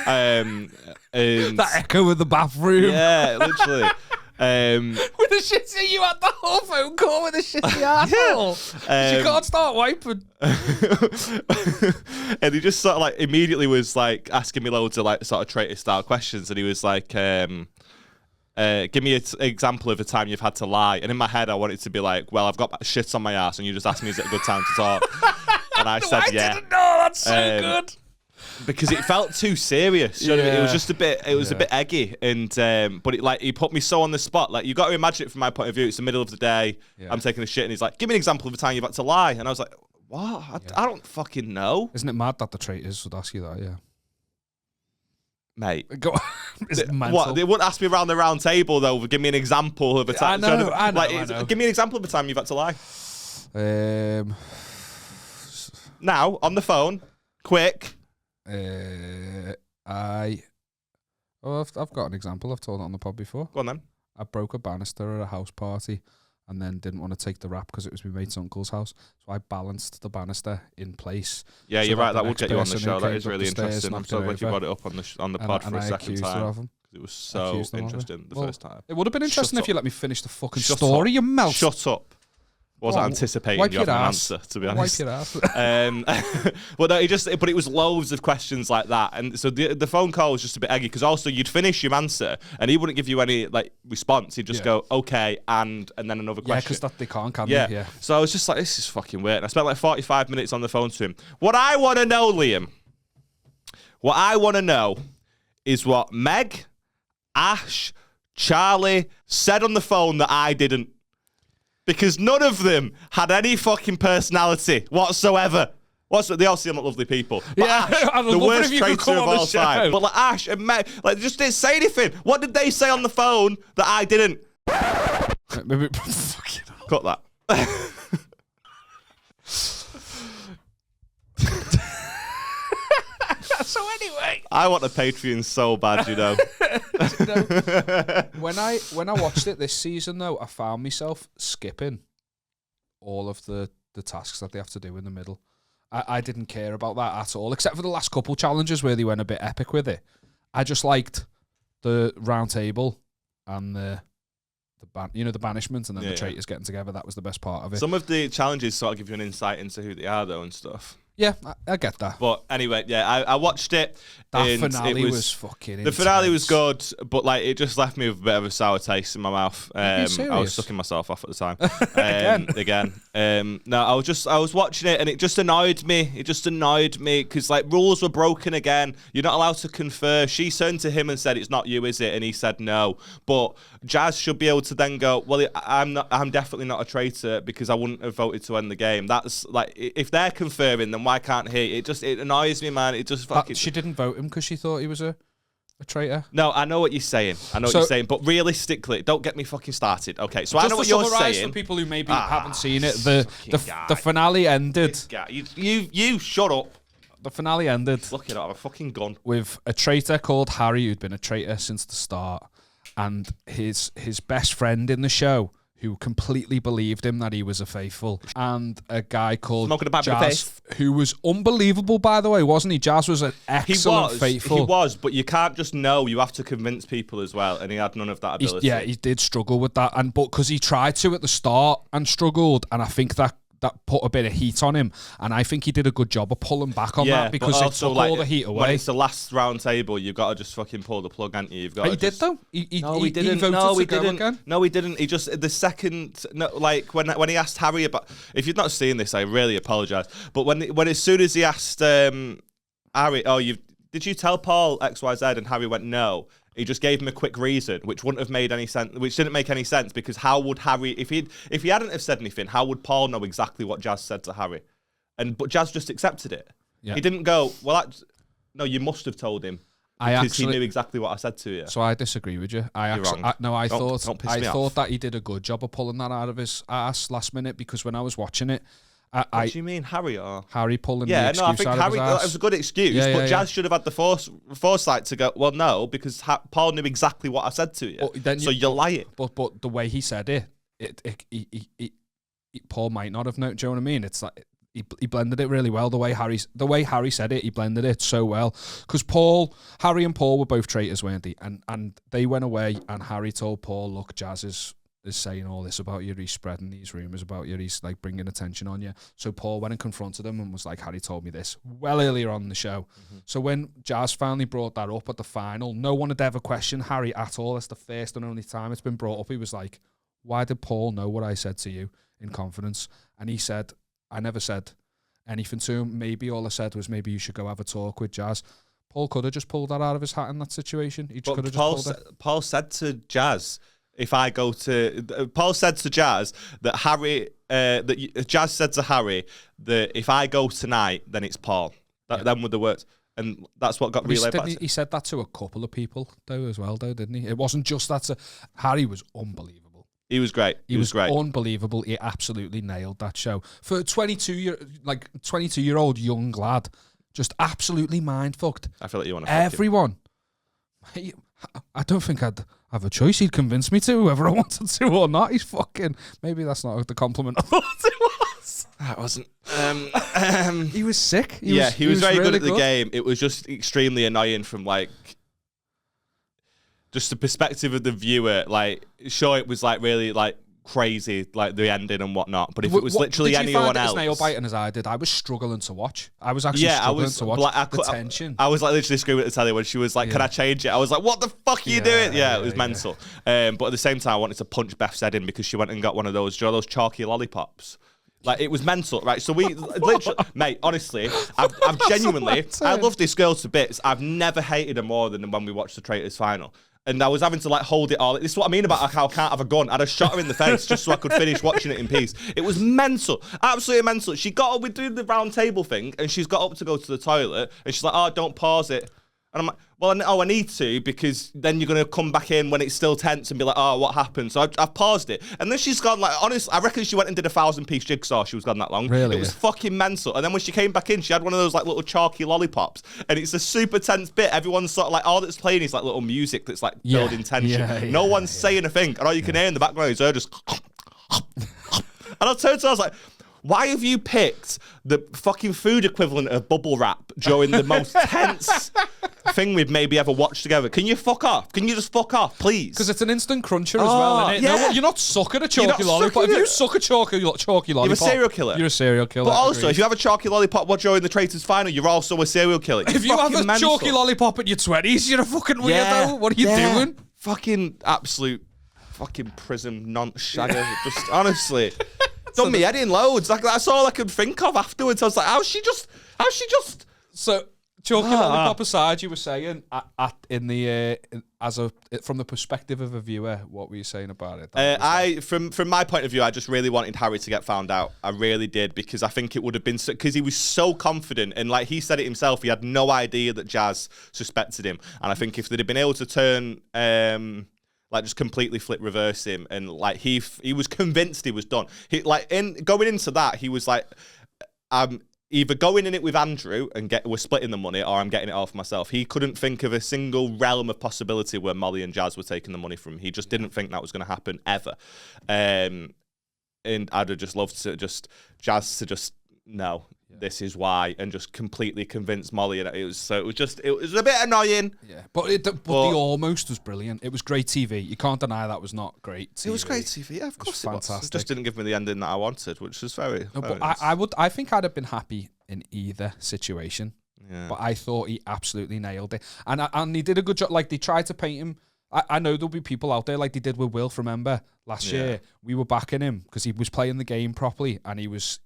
That echo of the bathroom. Yeah, literally. With the shitty, you had the whole phone call with a shitty asshole. You can't start wiping. And he just sort of like immediately was like asking me loads of like sort of traitor style questions, and he was like, "Give me an example of a time you've had to lie." And in my head, I wanted to be like, "Well, I've got shit on my ass, and you just asked me is it a good time to talk?" And I said, "Yeah." I didn't know. That's so good. Because it felt too serious. You know what I mean? It was just a bit. It was a bit eggy, and but it like he put me so on the spot. Like you got to imagine it from my point of view. It's the middle of the day. Yeah. I'm taking a shit, and he's like, "Give me an example of a time you've had to lie." And I was like, "What? I don't fucking know." Isn't it mad that The Traitors would ask you that? Yeah, mate. It's mental. What? They wouldn't ask me around the round table though. Give me an example of a time. I know. Give me an example of a time you've had to lie. Now on the phone, quick. I've got an example. I've told it on the pod before. Go on then. I broke a banister at a house party and then didn't want to take the rap because it was my mate's uncle's house. So I balanced the banister in place. Yeah, so you're right. That will get you on the show. That is really interesting. I'm so glad you brought it up on the pod for a second time. It was so interesting the first time. It would have been interesting if you let me finish the fucking story, you melt. Shut up. Wasn't anticipating you having an answer, to be honest. Wipe your ass. But no, but it was loads of questions like that, and so the phone call was just a bit eggy because also you'd finish your answer and he wouldn't give you any like response. He'd just go okay and then another question. Yeah, because they can't, can they? Yeah. So I was just like, this is fucking weird. And I spent like 45 minutes on the phone to him. What I want to know, Liam, is what Meg, Ash, Charlie said on the phone that I didn't. Because none of them had any fucking personality whatsoever. They all seem like lovely people. But Ash, the worst traitor of all time. But like Ash and Meg, like just didn't say anything. What did they say on the phone that I didn't? Maybe fucking cut that. So anyway, I want a Patreon so bad, you know. When I watched it this season, though, I found myself skipping all of the tasks that they have to do in the middle. I didn't care about that at all, except for the last couple challenges where they went a bit epic with it. I just liked the round table and the banishment and then the traitors getting together. That was the best part of it. Some of the challenges sort of give you an insight into who they are, though, and stuff. Yeah, I get that. But anyway, yeah, I watched it. That finale was fucking intense. The finale was good, but like it just left me with a bit of a sour taste in my mouth. I was sucking myself off at the time. Again. No, I was watching it and it just annoyed me. Because like rules were broken again. You're not allowed to confer. She turned to him and said, "It's not you, is it?" And he said no. But Jazz should be able to then go, "Well, I'm definitely not a traitor because I wouldn't have voted to end the game." That's like if they're conferring, then why can't he? It annoys me, man. It just fucking. She didn't vote him because she thought he was a traitor. No, I know what you're saying. But realistically, don't get me fucking started. Okay, so I know what you're saying. For people who maybe haven't seen it, the finale ended. You shut up. The finale ended. Look it up, a fucking gun. With a traitor called Harry, who'd been a traitor since the start, and his best friend in the show, who completely believed him that he was a faithful, and a guy called Smoking a pipe in the Jazz, face. who was unbelievable, by the way, wasn't he? Jazz was an excellent faithful. He was, but you can't just know. You have to convince people as well, and he had none of that ability. He did struggle with that, but because he tried to at the start and struggled, and I think that put a bit of heat on him, and I think he did a good job of pulling back on that because it took all the heat away. When it's the last round table, you've got to just fucking pull the plug, haven't you? You've got. He did though. No, he didn't. No, he didn't. No, he didn't. He just the second, like when he asked Harry about. If you've not seen this, I really apologise. But when as soon as he asked Harry, did you tell Paul XYZ, and Harry went no. He just gave him a quick reason, which wouldn't have made any sense. Which didn't make any sense because how would Harry, if he hadn't have said anything, how would Paul know exactly what Jazz said to Harry? But Jazz just accepted it. Yeah. He didn't go, no, you must have told him because he knew exactly what I said to you. So I disagree with you. You're wrong. I thought off. that he did a good job of pulling that out of his ass last minute because when I was watching it, what do you mean, Harry? Or Harry pulling the excuse I think out Harry, of his ass. that was a good excuse, but Jazz should have had the foresight to go, well, no, because Paul knew exactly what I said to you, so you're lying. But the way he said Paul might not have known. Do you know what I mean? It's like he blended it really well. The way Harry said it, he blended it so well. Because Harry and Paul were both traitors, weren't they? And they went away, and Harry told Paul, look, Jazz is saying all this about you, he's spreading these rumours about you, he's like bringing attention on you. So Paul went and confronted him and was like, Harry told me this well earlier on in the show. Mm-hmm. So when Jazz finally brought that up at the final, no one had ever questioned Harry at all. That's the first and only time it's been brought up. He was like, why did Paul know what I said to you in confidence? And he said, I never said anything to him. Maybe all I said was maybe you should go have a talk with Jazz. Paul could have just pulled that out of his hat in that situation. He could have just pulled it. Paul said to Jazz, Paul said to Jazz that Jazz said to Harry that if I go tonight, then it's Paul. Them were the words. And that's what got relayed back. He said that to a couple of people, though, as well, didn't he? It wasn't just that. Harry was unbelievable. He was great. He was great. Unbelievable. He absolutely nailed that show. For a 22-year-old young lad, just absolutely mind-fucked. I feel like you want to everyone. I don't think I'd have a choice. He'd convince me to, whoever I wanted to or not. He's fucking... Maybe that's not the compliment I thought it was. That wasn't... he was sick. He was very really good at the game. It was just extremely annoying from, like... Just the perspective of the viewer. Like, sure, it was, like, really, like... crazy, like the ending and whatnot. But if it was literally anyone else, nail biting as I did, I was struggling to watch. I was actually struggling to watch. Like, the tension. I was like literally screaming at the telly when she was like, "Can I change it?" I was like, "What the fuck are you doing?" Yeah, it was mental. But at the same time, I wanted to punch Beth's head in because she went and got one of those, those chalky lollipops. Like, it was mental, right? So we literally, mate, honestly, I've genuinely, I love this girl to bits. I've never hated her more than when we watched the Traitors final. And I was having to, like, hold it all. This is what I mean about how I can't have a gun. I'd have shot her in the face just so I could finish watching it in peace. It was mental. Absolutely mental. She got up, we do the round table thing, and she's got up to go to the toilet, and she's like, oh, don't pause it. And I'm like, well, I need to, because then you're going to come back in when it's still tense and be like, oh, what happened? So I've paused it. And then she's gone, like, honestly, I reckon she went and did a 1,000-piece jigsaw. She was gone that long. Really? It was fucking mental. And then when she came back in, she had one of those, like, little chalky lollipops. And it's a super tense bit. Everyone's sort of, like, all that's playing is, like, little music that's, like, building tension. No one's saying a thing. And all you can hear in the background is her just... And I turned to her, I was like... Why have you picked the fucking food equivalent of bubble wrap during the most tense thing we've maybe ever watched together? Can you fuck off? Can you just fuck off, please? Because it's an instant cruncher as well, isn't it? Yeah. No, you're not sucking a chalky lollipop. If you suck a chalky lollipop... You're a serial killer. You're a serial killer. But also, if you have a chalky lollipop during the Traitors final, you're also a serial killer. If you have a chalky lollipop in your 20s, you're a fucking weirdo. What are you doing? Fucking absolute fucking prison non-shagger. Just honestly... Done me head in loads. Like, that's all I could think of afterwards. I was like, how's she just... So, chalky lollipop aside, you were saying, from the perspective of a viewer, what were you saying about it? From my point of view, I just really wanted Harry to get found out. I really did, because I think it would have been... Because he was so confident, and like he said it himself, he had no idea that Jazz suspected him. And I think if they'd have been able to turn... like just completely flip reverse him, and like he was convinced he was done. He like going into that, he was like, either going in it with Andrew and we're splitting the money, or I'm getting it all for myself. He couldn't think of a single realm of possibility where Molly and Jazz were taking the money from him. He just didn't think that was going to happen ever. And I'd have just loved to Jazz to just no. This is why, and just completely convince Molly, and it was a bit annoying. Yeah, but the almost was brilliant. It was great TV. You can't deny that was not great TV. It was great TV. Yeah, of course it was. It just didn't give me the ending that I wanted, which was very. No, very but nice. I think I'd have been happy in either situation. Yeah. But I thought he absolutely nailed it, and he did a good job. Like they tried to paint him. I know there'll be people out there like they did with Wilf. Remember last year we were backing him because he was playing the game properly, and he was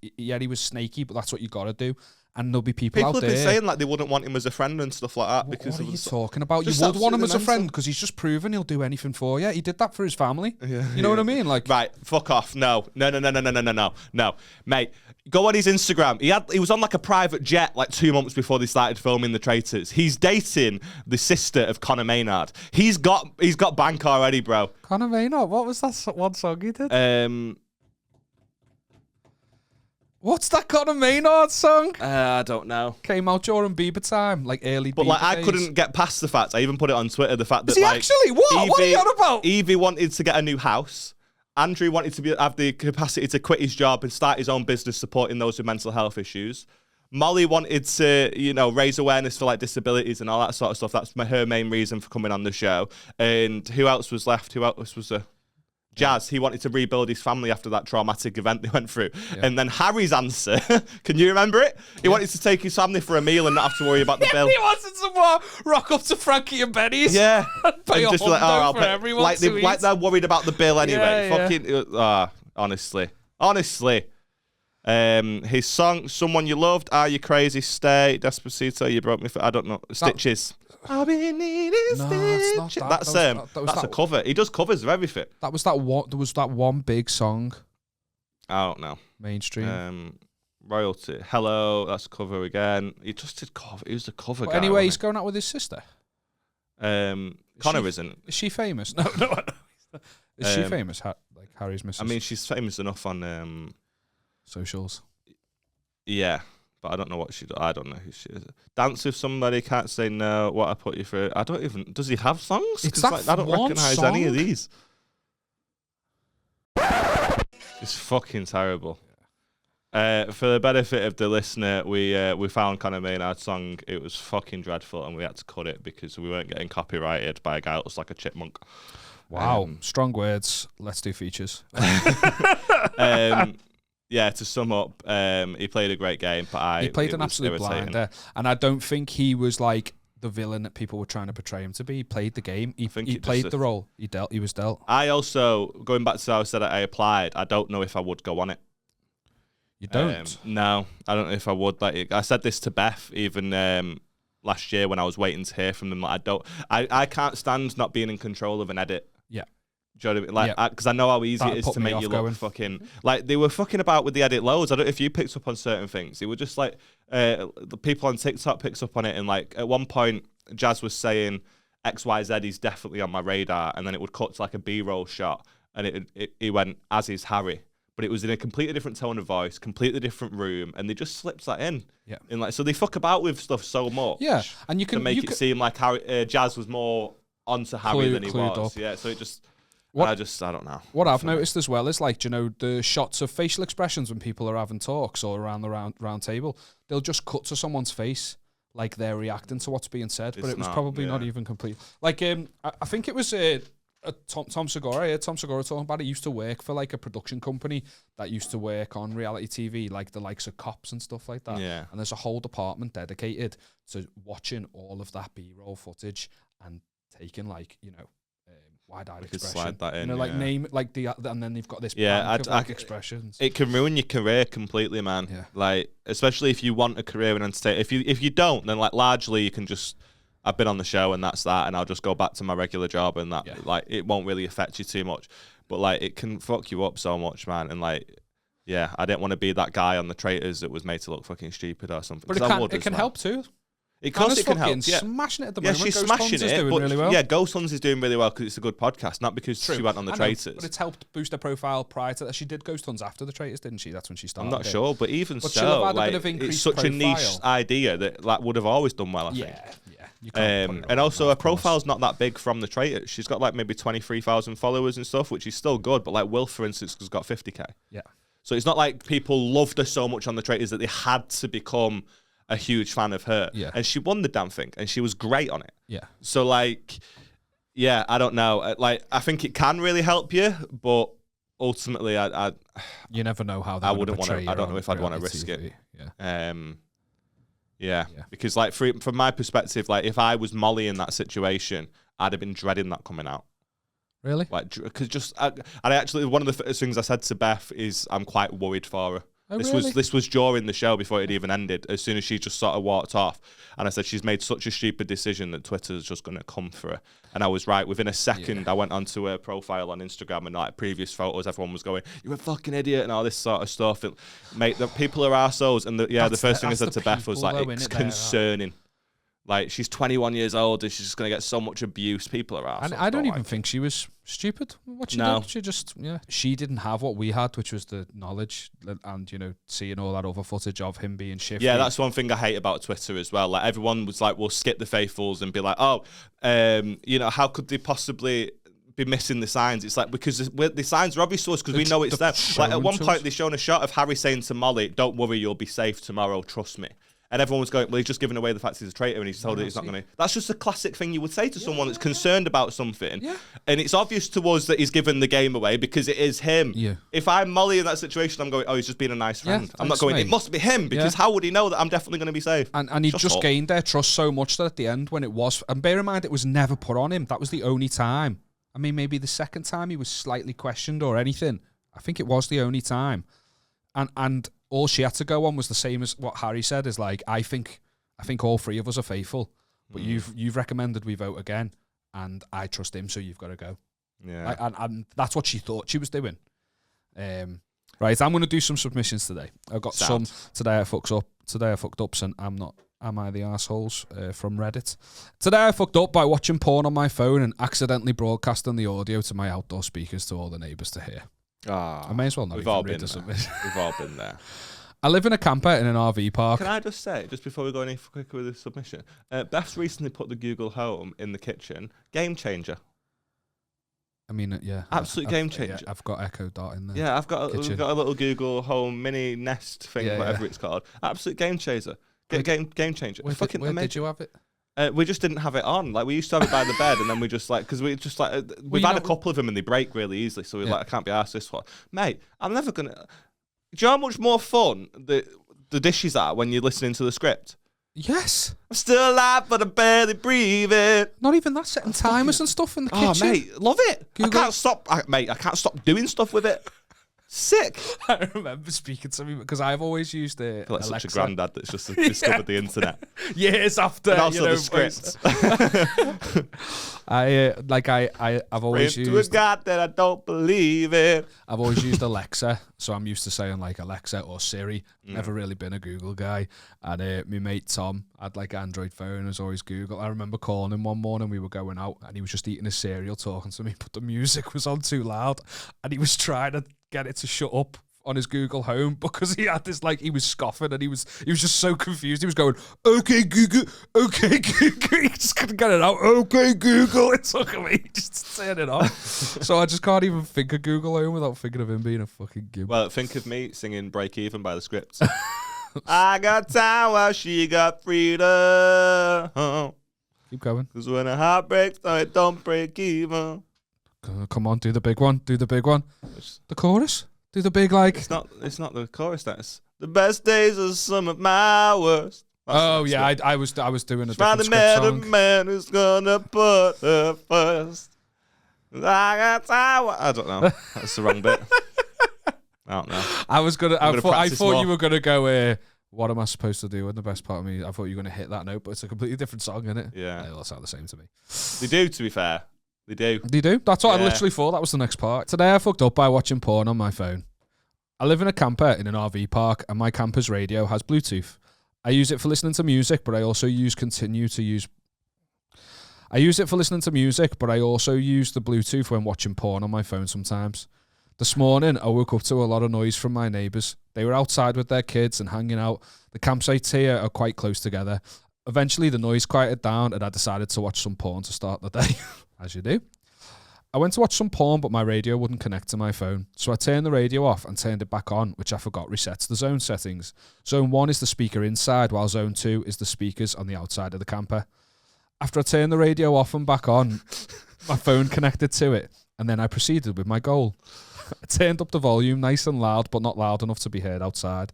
snaky, but that's what you got to do. And there'll be people out there. People have been saying like they wouldn't want him as a friend and stuff like that. Because what are you talking about? You would want him as a friend because he's just proven he'll do anything for you. He did that for his family. Yeah, you know what I mean? Like, right, fuck off. No, mate. Go on his Instagram. He was on like a private jet like 2 months before they started filming The Traitors. He's dating the sister of Conor Maynard. He's got bank already, bro. Conor Maynard. What was that one song he did? What's that Conor Maynard song? I don't know. Came out during Bieber time, like early. But Bieber like, I days. couldn't get past the fact. I even put it on Twitter. The fact that Is he like, actually what? What are you on about? Evie wanted to get a new house. Andrew wanted to have the capacity to quit his job and start his own business supporting those with mental health issues. Molly wanted to, raise awareness for like disabilities and all that sort of stuff. That's her main reason for coming on the show. And who else was left? Who else was there? Jazz, he wanted to rebuild his family after that traumatic event they went through. Yeah. And then Harry's answer, can you remember it? He wanted to take his family for a meal and not have to worry about the bill. He wanted to rock up to Frankie and Benny's. Yeah. And pay and just like, I'll for pay. everyone Like they're worried about the bill anyway. Honestly. His song, Someone You Loved, Are You Crazy, Stay, Despacito, You Broke Me, I don't know, Stitches. I've been needing stitches. That's a cover. He does covers of everything. There was that one big song. I don't know. Mainstream. Royalty. Hello, that's a cover again. He just did cover. He was the cover guy. Anyway, he's going out with his sister. Connor isn't. Is she famous? No. Is she famous? Like Harry's missus? I mean, she's famous enough on socials. Yeah. But I don't know what she does. I don't know who she is. Dance with Somebody, Can't Say No, What I Put You Through. I don't even... Does he have songs? It's that I don't recognise any of these. It's fucking terrible. For the benefit of the listener, we found Conor Maynard's song. It was fucking dreadful, and we had to cut it because we weren't getting copyrighted by a guy that looks like a chipmunk. Wow. Strong words. Let's do features. Yeah, to sum up, he played a great game, but he played an absolute blinder, and I don't think he was like the villain that people were trying to portray him to be. He played the game. He played the role. He was dealt. I also, going back to how I said I applied, I don't know if I would go on it. You don't? No, I don't know if I would. Like I said this to Beth even last year when I was waiting to hear from them. Like I can't stand not being in control of an edit. Yeah. Do you know what I mean? Like, because I know how easy it is to make you look fucking... Like, they were fucking about with the edit loads. I don't know if you picked up on certain things. It was just like, the people on TikTok picked up on it, and like, at one point, Jazz was saying, XYZ is definitely on my radar, and then it would cut to like a B-roll shot, and it went, as is Harry. But it was in a completely different tone of voice, completely different room, and they just slipped that in. Yeah. And like, so they fuck about with stuff so much. Yeah, and you can... To make it seem like Harry, Jazz was more onto Harry than he was. Up. Yeah, so it just... I don't know. What I've noticed as well is like, the shots of facial expressions when people are having talks or around the round table, they'll just cut to someone's face like they're reacting to what's being said, but it was probably not even complete. Like, I think it was Tom Segura. Yeah, Tom Segura talking about it. He used to work for like a production company that used to work on reality TV, like the likes of Cops and stuff like that. Yeah. And there's a whole department dedicated to watching all of that B-roll footage and taking like, wide-eyed expression. Slide that in, name like and then they've got this bank of expressions. It can ruin your career completely, man. Yeah. Like, especially if you want a career in entertainment. If you don't, then like largely you can just, I've been on the show and that's that, and I'll just go back to my regular job, and that like it won't really affect you too much. But like it can fuck you up so much, man. And like, yeah, I didn't want to be that guy on The Traitors that was made to look fucking stupid or something. But it can help too. Of course it can help. Fucking Yeah. smashing it at the Yeah, moment. she's Ghost smashing Hunt's it. is doing But really well. yeah, Ghost Hunt's is doing really well because it's a good podcast, not because she went on the I know, Traitors. but it's helped boost her profile prior to that. She did Ghost Hunts after the Traitors, didn't she? That's when she started. I'm not it. sure, but even But she'll have so, had a like, bit of it's increased such a niche profile. idea that like would have always done well, I think. Yeah. You can't put it And on also that, her of course. profile's not that big from the Traitors. She's got like maybe 23,000 followers and stuff, which is still good. But like Will, for instance, has got 50k. Yeah. So it's not like people loved her so much on the Traitors that they had to become a huge fan of her. Yeah. And she won the damn thing, and she was great on it. Yeah. So like, yeah, I don't know. Like, I think it can really help you, but ultimately, You never know how. I wouldn't want to. I don't know if I'd want to risk it. Yeah. Yeah, because like from my perspective, like if I was Molly in that situation, I'd have been dreading that coming out. Really? Like, because I actually, one of the first things I said to Beth is I'm quite worried for her. Oh, This really? was during the show before it even ended. As soon as she just sort of walked off, and I said she's made such a stupid decision that Twitter's just going to come for her. And I was right. Within a second, I went onto her profile on Instagram, and like previous photos, everyone was going, "You're a fucking idiot," and all this sort of stuff. Mate, the people are arseholes. And the first thing I said to Beth was like, "It's concerning." Like, she's 21 years old and she's just going to get so much abuse. People are assholes. And I don't even think she was stupid. What she did, she just, she didn't have what we had, which was the knowledge and, seeing all that other footage of him being shifty. Yeah, that's one thing I hate about Twitter as well. Like, everyone was like, we'll skip the faithfuls and be like, how could they possibly be missing the signs? It's like, because the signs are obvious to us because we know it's them. Like, at one point, they shown a shot of Harry saying to Molly, "Don't worry, you'll be safe tomorrow, trust me." And everyone was going, well, he's just giving away the fact he's a traitor and he's told that he's not going to. That's just a classic thing you would say to someone that's concerned about something. Yeah. And it's obvious to us that he's given the game away because it is him. Yeah. If I'm Molly in that situation, I'm going, oh, he's just being a nice friend. Yeah, I'm not thanks, going, mate. it must be him because how would he know that I'm definitely going to be safe? And he just thought. gained their trust so much that at the end when it was, and bear in mind it was never put on him. That was the only time. I mean, maybe the second time he was slightly questioned or anything. I think it was the only time. And all she had to go on was the same as what Harry said, is like, I think all three of us are faithful, but you've recommended we vote again, and I trust him, so you've got to go. Yeah. And that's what she thought she was doing. Right, I'm going to do some submissions today. I've got some today. I fucked up, and I'm not. Am I the assholes from Reddit? Today I fucked up by watching porn on my phone and accidentally broadcasting the audio to my outdoor speakers to all the neighbours to hear. I may as well not. We've even all read been the there. submission. We've all been there. I live in a camper in an RV park. Can I just say, just before we go any quicker with the submission, Beth's recently put the Google Home in the kitchen. Game changer. I mean, yeah. Absolute game changer. Yeah, I've got Echo Dot in there. Yeah, we've got a little Google Home mini Nest thing, whatever it's called. Absolute game changer. Game changer. Where did you have it? We just didn't have it on. Like, we used to have it by the bed, and then we just like, because we just like we've had a couple of them and they break really easily. So we're like, I can't be asked this one, mate. I'm never gonna. Do you know how much more fun the dishes are when you're listening to the script? Yes. I'm still alive, but I'm barely breathing. Not even that, setting timers and stuff in the kitchen. Oh, mate, love it. Google. I can't stop, mate. I can't stop doing stuff with it. Sick. I remember speaking to me because I've always used I feel like Alexa. such a granddad that's just discovered the internet. Years after, And also the script. I've always Pray to a used. God that I don't believe it. I've always used Alexa, so I'm used to saying like Alexa or Siri. Never really been a Google guy. And my mate Tom had like an Android phone, was always Google. I remember calling him one morning, we were going out, and he was just eating his cereal, talking to me, but the music was on too loud, and he was trying to get it to shut up on his Google Home because he had this, like, he was scoffing and he was just so confused. He was going, okay, Google, he just couldn't get it out. Okay, Google. It took me just to turn it off. So I just can't even think of Google Home without thinking of him being a fucking gimp. Well, think of me singing Break Even by the Scripts. I got time while she got freedom. Keep going. Because when a heart breaks, no, it don't break even. Come on, do the big one. Do the big one. The chorus. Do the big, like. It's not the chorus. That's the best days are some of my worst. Oh yeah, I was doing a different Finally script met a song. man who's gonna put her first. I got time. I don't know. That's the wrong bit. I don't know. I thought more. you were gonna go. What am I supposed to do? And the best part of me, I thought you were gonna hit that note, but it's a completely different song, isn't it? Yeah. They all sound the same to me. They do, to be fair. They do. Do you do? That's what I Yeah. literally thought. That was the next part. Today I fucked up by watching porn on my phone. I live in a camper in an RV park, and my camper's radio has Bluetooth. I use it for listening to music, but I also I use it for listening to music, but I also use the Bluetooth when watching porn on my phone sometimes. This morning, I woke up to a lot of noise from my neighbours. They were outside with their kids and hanging out. The campsites here are quite close together. Eventually, the noise quieted down and I decided to watch some porn to start the day, as you do. I went to watch some porn, but my radio wouldn't connect to my phone. So I turned the radio off and turned it back on, which I forgot resets the zone settings. Zone 1 is the speaker inside, while Zone 2 is the speakers on the outside of the camper. After I turned the radio off and back on, my phone connected to it, and then I proceeded with my goal. I turned up the volume nice and loud, but not loud enough to be heard outside.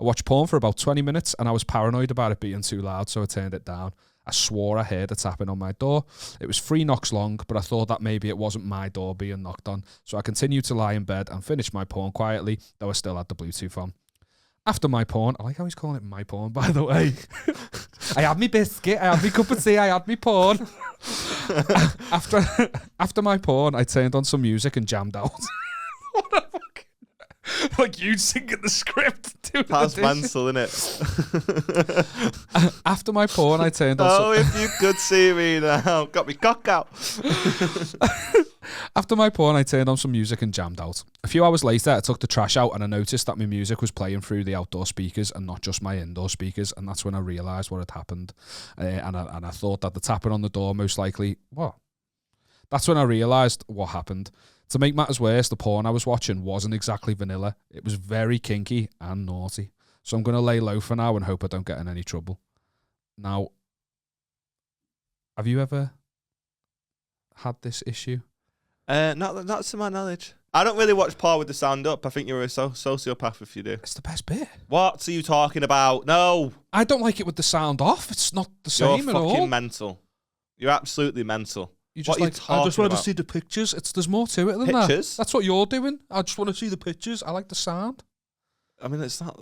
I watched porn for about 20 minutes, and I was paranoid about it being too loud, so I turned it down. I swore I heard a tapping on my door. It was 3 knocks long, but I thought that maybe it wasn't my door being knocked on, so I continued to lie in bed and finish my porn quietly, though I still had the Bluetooth on. After my porn, I like how he's calling it my porn, by the way. I had me biscuit, I had me cup of tea, I had me porn. After my porn, I turned on some music and jammed out. What a fucking... Like you singing the script. That's mental, innit? After my porn, I turned on some... if you could see me now. Got me cock out. After my porn, I turned on some music and jammed out. A few hours later, I took the trash out and I noticed that my music was playing through the outdoor speakers and not just my indoor speakers, and that's when I realised what had happened. And I thought that the tapping on the door most likely... What? That's when I realised what happened. To make matters worse, the porn I was watching wasn't exactly vanilla. It was very kinky and naughty. So I'm going to lay low for now and hope I don't get in any trouble. Now, have you ever had this issue? Not to my knowledge. I don't really watch porn with the sound up. I think you're a sociopath if you do. It's the best bit. What are you talking about? No. I don't like it with the sound off. It's not the same at all. You're fucking mental. You're absolutely mental. What are you talking I just want to see the pictures. There's more to it than pictures? that. That's what you're doing. I just want to see the pictures. I like the sound. I mean, it's not.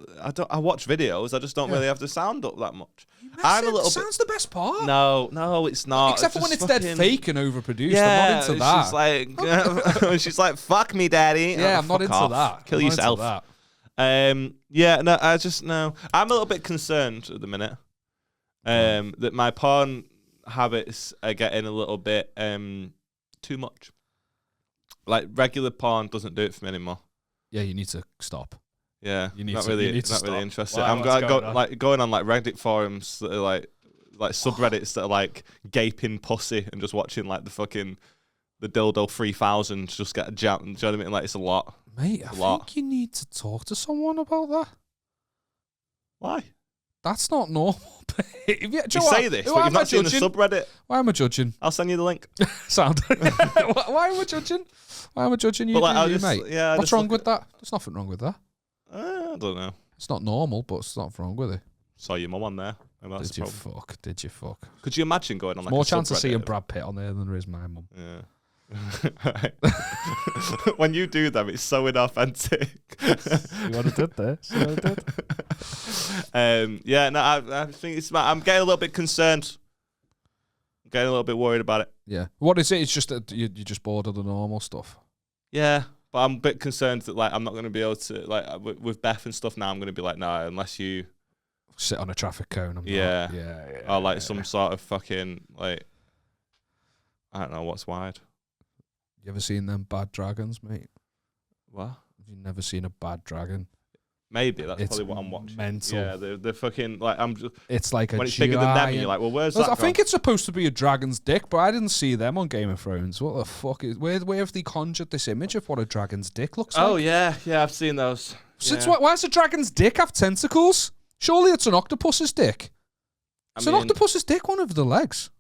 I watch videos. I just don't really have the sound up that much. Sound's the best part. No, it's not. Except for when it's dead fake and overproduced. Yeah, I'm not into that. She's like, fuck me, daddy. Yeah, I'm not into that. Kill yourself. Yeah, no, I just no. I'm a little bit concerned at the minute. That my porn habits are getting a little bit too much. Like regular porn doesn't do it for me anymore. Yeah, you need to stop. Yeah, you need not to, really, you need to not stop. really interested. Wow, I'm going on like Reddit forums that are like subreddits that are like gaping pussy and just watching like the dildo 3000 just get a jam. Do you know what I mean? Like it's a lot, mate. I think you need to talk to someone about that. Why? That's not normal. You say this, but you've not seen the subreddit. Why am I judging? I'll send you the link. Sound. Why am I judging? Why am I judging you, mate? Yeah, what's wrong with that? There's nothing wrong with that. I don't know. It's not normal, but it's not wrong with it. Saw your mum on there. Did you fuck? Did you fuck? Could you imagine going on like more a chance of subreddit? seeing Brad Pitt on there than there is my mum. Yeah. When you do them, it's so inauthentic. You want to did there? Yeah, no, I think it's. I'm getting a little bit concerned. I'm getting a little bit worried about it. Yeah. What is it? It's just that you're just bored of the normal stuff. Yeah, but I'm a bit concerned that like I'm not going to be able to like with Beth and stuff now. I'm going to be like, no, unless you sit on a traffic cone. Yeah, or like some sort of fucking like I don't know what's wide. You ever seen them bad dragons, mate? What? Have you never seen a bad dragon? Maybe that's probably what I'm watching. Mental. Yeah, they're fucking like I'm just. It's like when it's bigger than them, and you're like, well, where's that? I think it's supposed to be a dragon's dick, but I didn't see them on Game of Thrones. What the fuck is? Where have they conjured this image of what a dragon's dick looks like? Oh yeah, I've seen those. Since why does a dragon's dick have tentacles? Surely it's an octopus's dick. Is an octopus's dick one of the legs?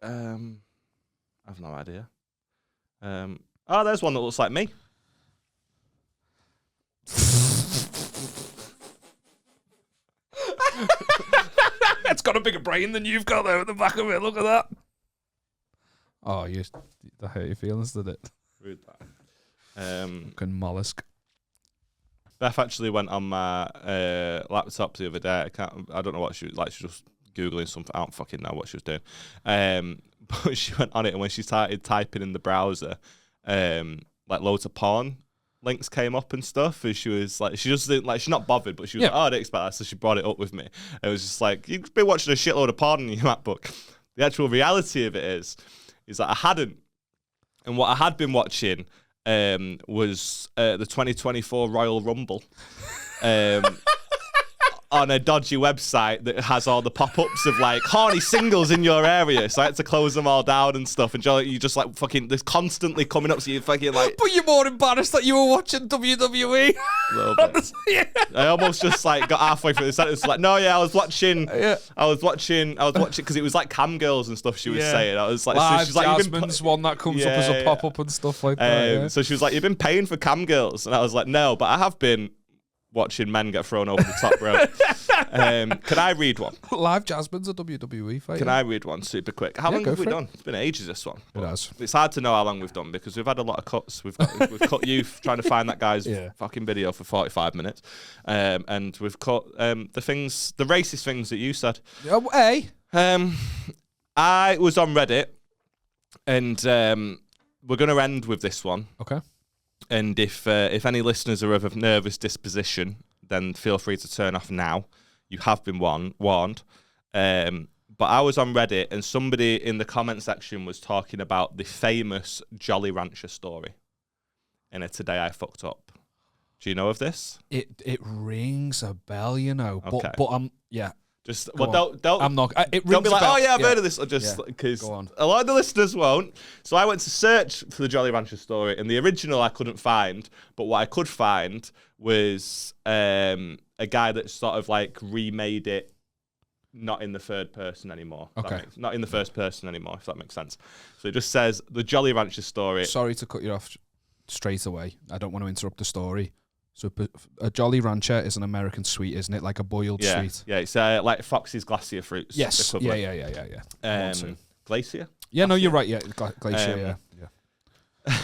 I've no idea. Oh, there's one that looks like me. It's got a bigger brain than you've got there at the back of it. Look at that. Oh, that hurt your feelings, did it? Rude that. Fucking mollusk. Beth actually went on my laptop the other day. I don't know what she was like. She was just Googling something. I don't fucking know what she was doing. But she went on it, and when she started typing in the browser, like loads of porn links came up and stuff, and she was like, she just didn't like, she's not bothered, but she was like, oh, I didn't expect that, so she brought it up with me. It was just like, you've been watching a shitload of porn on your MacBook. The actual reality of it is that I hadn't, and what I had been watching was the 2024 Royal Rumble. On a dodgy website that has all the pop-ups of like horny singles in your area, so I had to close them all down and stuff. And you just like fucking, there's constantly coming up, so you fucking like. But you're more embarrassed that you were watching WWE. A little bit. I almost just like got halfway through the sentence, like, no, yeah, I was watching because it was like cam girls and stuff. She was saying, I was like, Live so she's like, Jasmine's one that comes up as a pop-up and stuff like that. So she was like, you've been paying for cam girls, and I was like, no, but I have been watching men get thrown over the top rope. Can I read one? Live Jasmine's a WWE fight. Can I read one super quick? How long have we done? It's been ages, this one. It has. It's hard to know how long we've done because we've had a lot of cuts. We've cut you trying to find that guy's fucking video for 45 minutes. And we've cut the racist things that you said. I was on Reddit, and we're going to end with this one. Okay. And if any listeners are of a nervous disposition, then feel free to turn off now. You have been warned. But I was on Reddit, and somebody in the comment section was talking about the famous Jolly Rancher story in a Today I Fucked Up. Do you know of this? It rings a bell, you know. Okay. But Just don't. I'm not. It rings don't be like, a bell. oh yeah, I've heard of this. Or just because a lot of the listeners won't. So I went to search for the Jolly Rancher story, and the original I couldn't find. But what I could find was a guy that sort of like remade it, not in the third person anymore. Okay. Not in the first person anymore, if that makes sense. So it just says the Jolly Rancher story. Sorry to cut you off straight away. I don't want to interrupt the story. So a Jolly Rancher is an American sweet, isn't it? Like a boiled sweet. Yeah, it's like Foxy's Glacier Fruits. Yes. Equivalent. Yeah. Glacier? Yeah, no, you're right. Yeah, Glacier, yeah.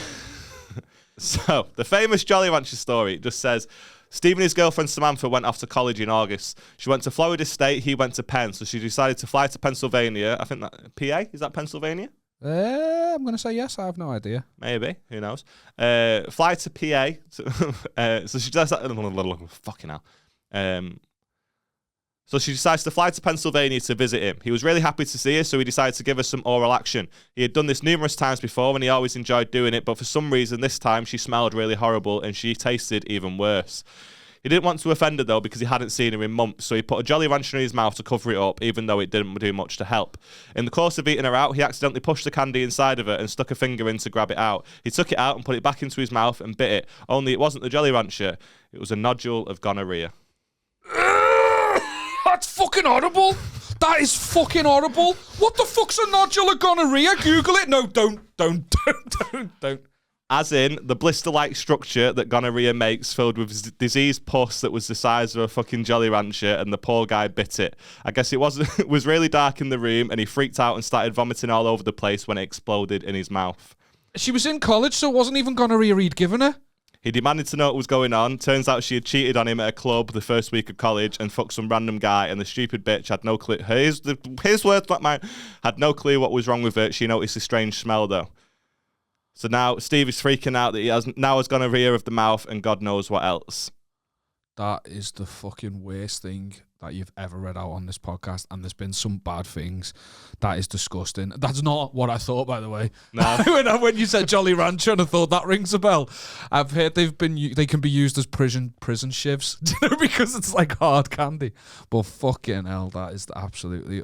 So, the famous Jolly Rancher story just says, Steve and his girlfriend Samantha went off to college in August. She went to Florida State, he went to Penn, so she decided to fly to Pennsylvania. I think that, PA? Is that Pennsylvania? I'm going to say yes. I have no idea. Maybe. Who knows? Fly to PA. So she does that. Fucking hell. So she decides to fly to Pennsylvania to visit him. He was really happy to see her, so he decided to give her some oral action. He had done this numerous times before, and he always enjoyed doing it, but for some reason this time she smelled really horrible, and she tasted even worse. He didn't want to offend her, though, because he hadn't seen her in months, so he put a Jolly Rancher in his mouth to cover it up, even though it didn't do much to help. In the course of eating her out, he accidentally pushed the candy inside of her and stuck a finger in to grab it out. He took it out and put it back into his mouth and bit it, only it wasn't the Jolly Rancher, it was a nodule of gonorrhea. That's fucking horrible. That is fucking horrible. What the fuck's a nodule of gonorrhea? Google it. No, don't. As in, the blister-like structure that gonorrhea makes filled with diseased pus that was the size of a fucking Jolly Rancher, and the poor guy bit it. I guess it was really dark in the room, and he freaked out and started vomiting all over the place when it exploded in his mouth. She was in college, so it wasn't even gonorrhea he'd given her. He demanded to know what was going on. Turns out she had cheated on him at a club the first week of college and fucked some random guy, and the stupid bitch had no clue. His words, not mine. Had no clue what was wrong with her. She noticed a strange smell, though. So now Steve is freaking out that he has gonorrhea of the mouth and God knows what else. That is the fucking worst thing that you've ever read out on this podcast, and there's been some bad things. That is disgusting. That's not what I thought, by the way. No. when you said Jolly Rancher, and I thought that rings a bell. I've heard they can be used as prison shivs, because it's like hard candy. But fucking hell, that is absolutely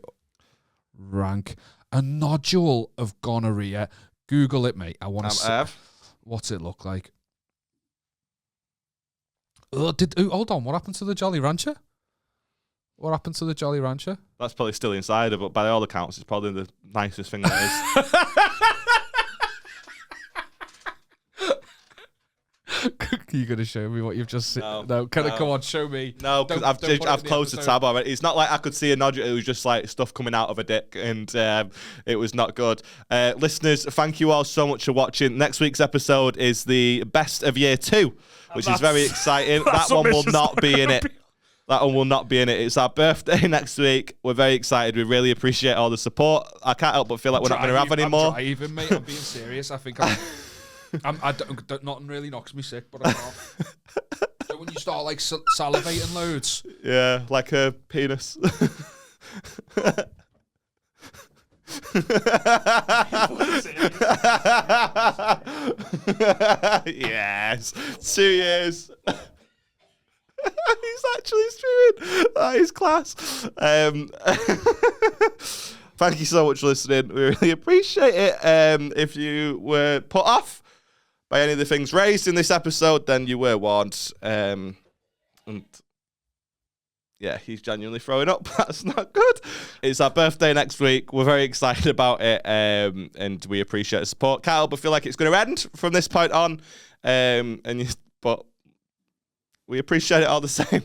rank. A nodule of gonorrhea. Google it, mate. I want to see. What's it look like? Hold on. What happened to the Jolly Rancher? What happened to the Jolly Rancher? That's probably still inside her, but by all accounts, it's probably the nicest thing that is. You gonna show me what you've just seen? No. Come on, show me. No, because I've closed the tab already. It's not like I could see a nodule. It was just like stuff coming out of a dick, and it was not good. Listeners, thank you all so much for watching. Next week's episode is the best of year 2, which is very exciting. That one will not be in it. That one will not be in it. It's our birthday next week. We're very excited. We really appreciate all the support. I can't help but feel like we're not going to have any more. I'm driving, mate. I'm being serious. I think I'm... Nothing really knocks me sick, but I can't. So when you start like salivating loads. Yeah, like a penis. Yes, 2 years. He's actually streaming. That is class. Thank you so much for listening. We really appreciate it. If you were put off by any of the things raised in this episode, then you were warned. And yeah, he's genuinely throwing up. That's not good. It's our birthday next week. We're very excited about it, and we appreciate the support. Can't help but feel like it's going to end from this point on, but we appreciate it all the same.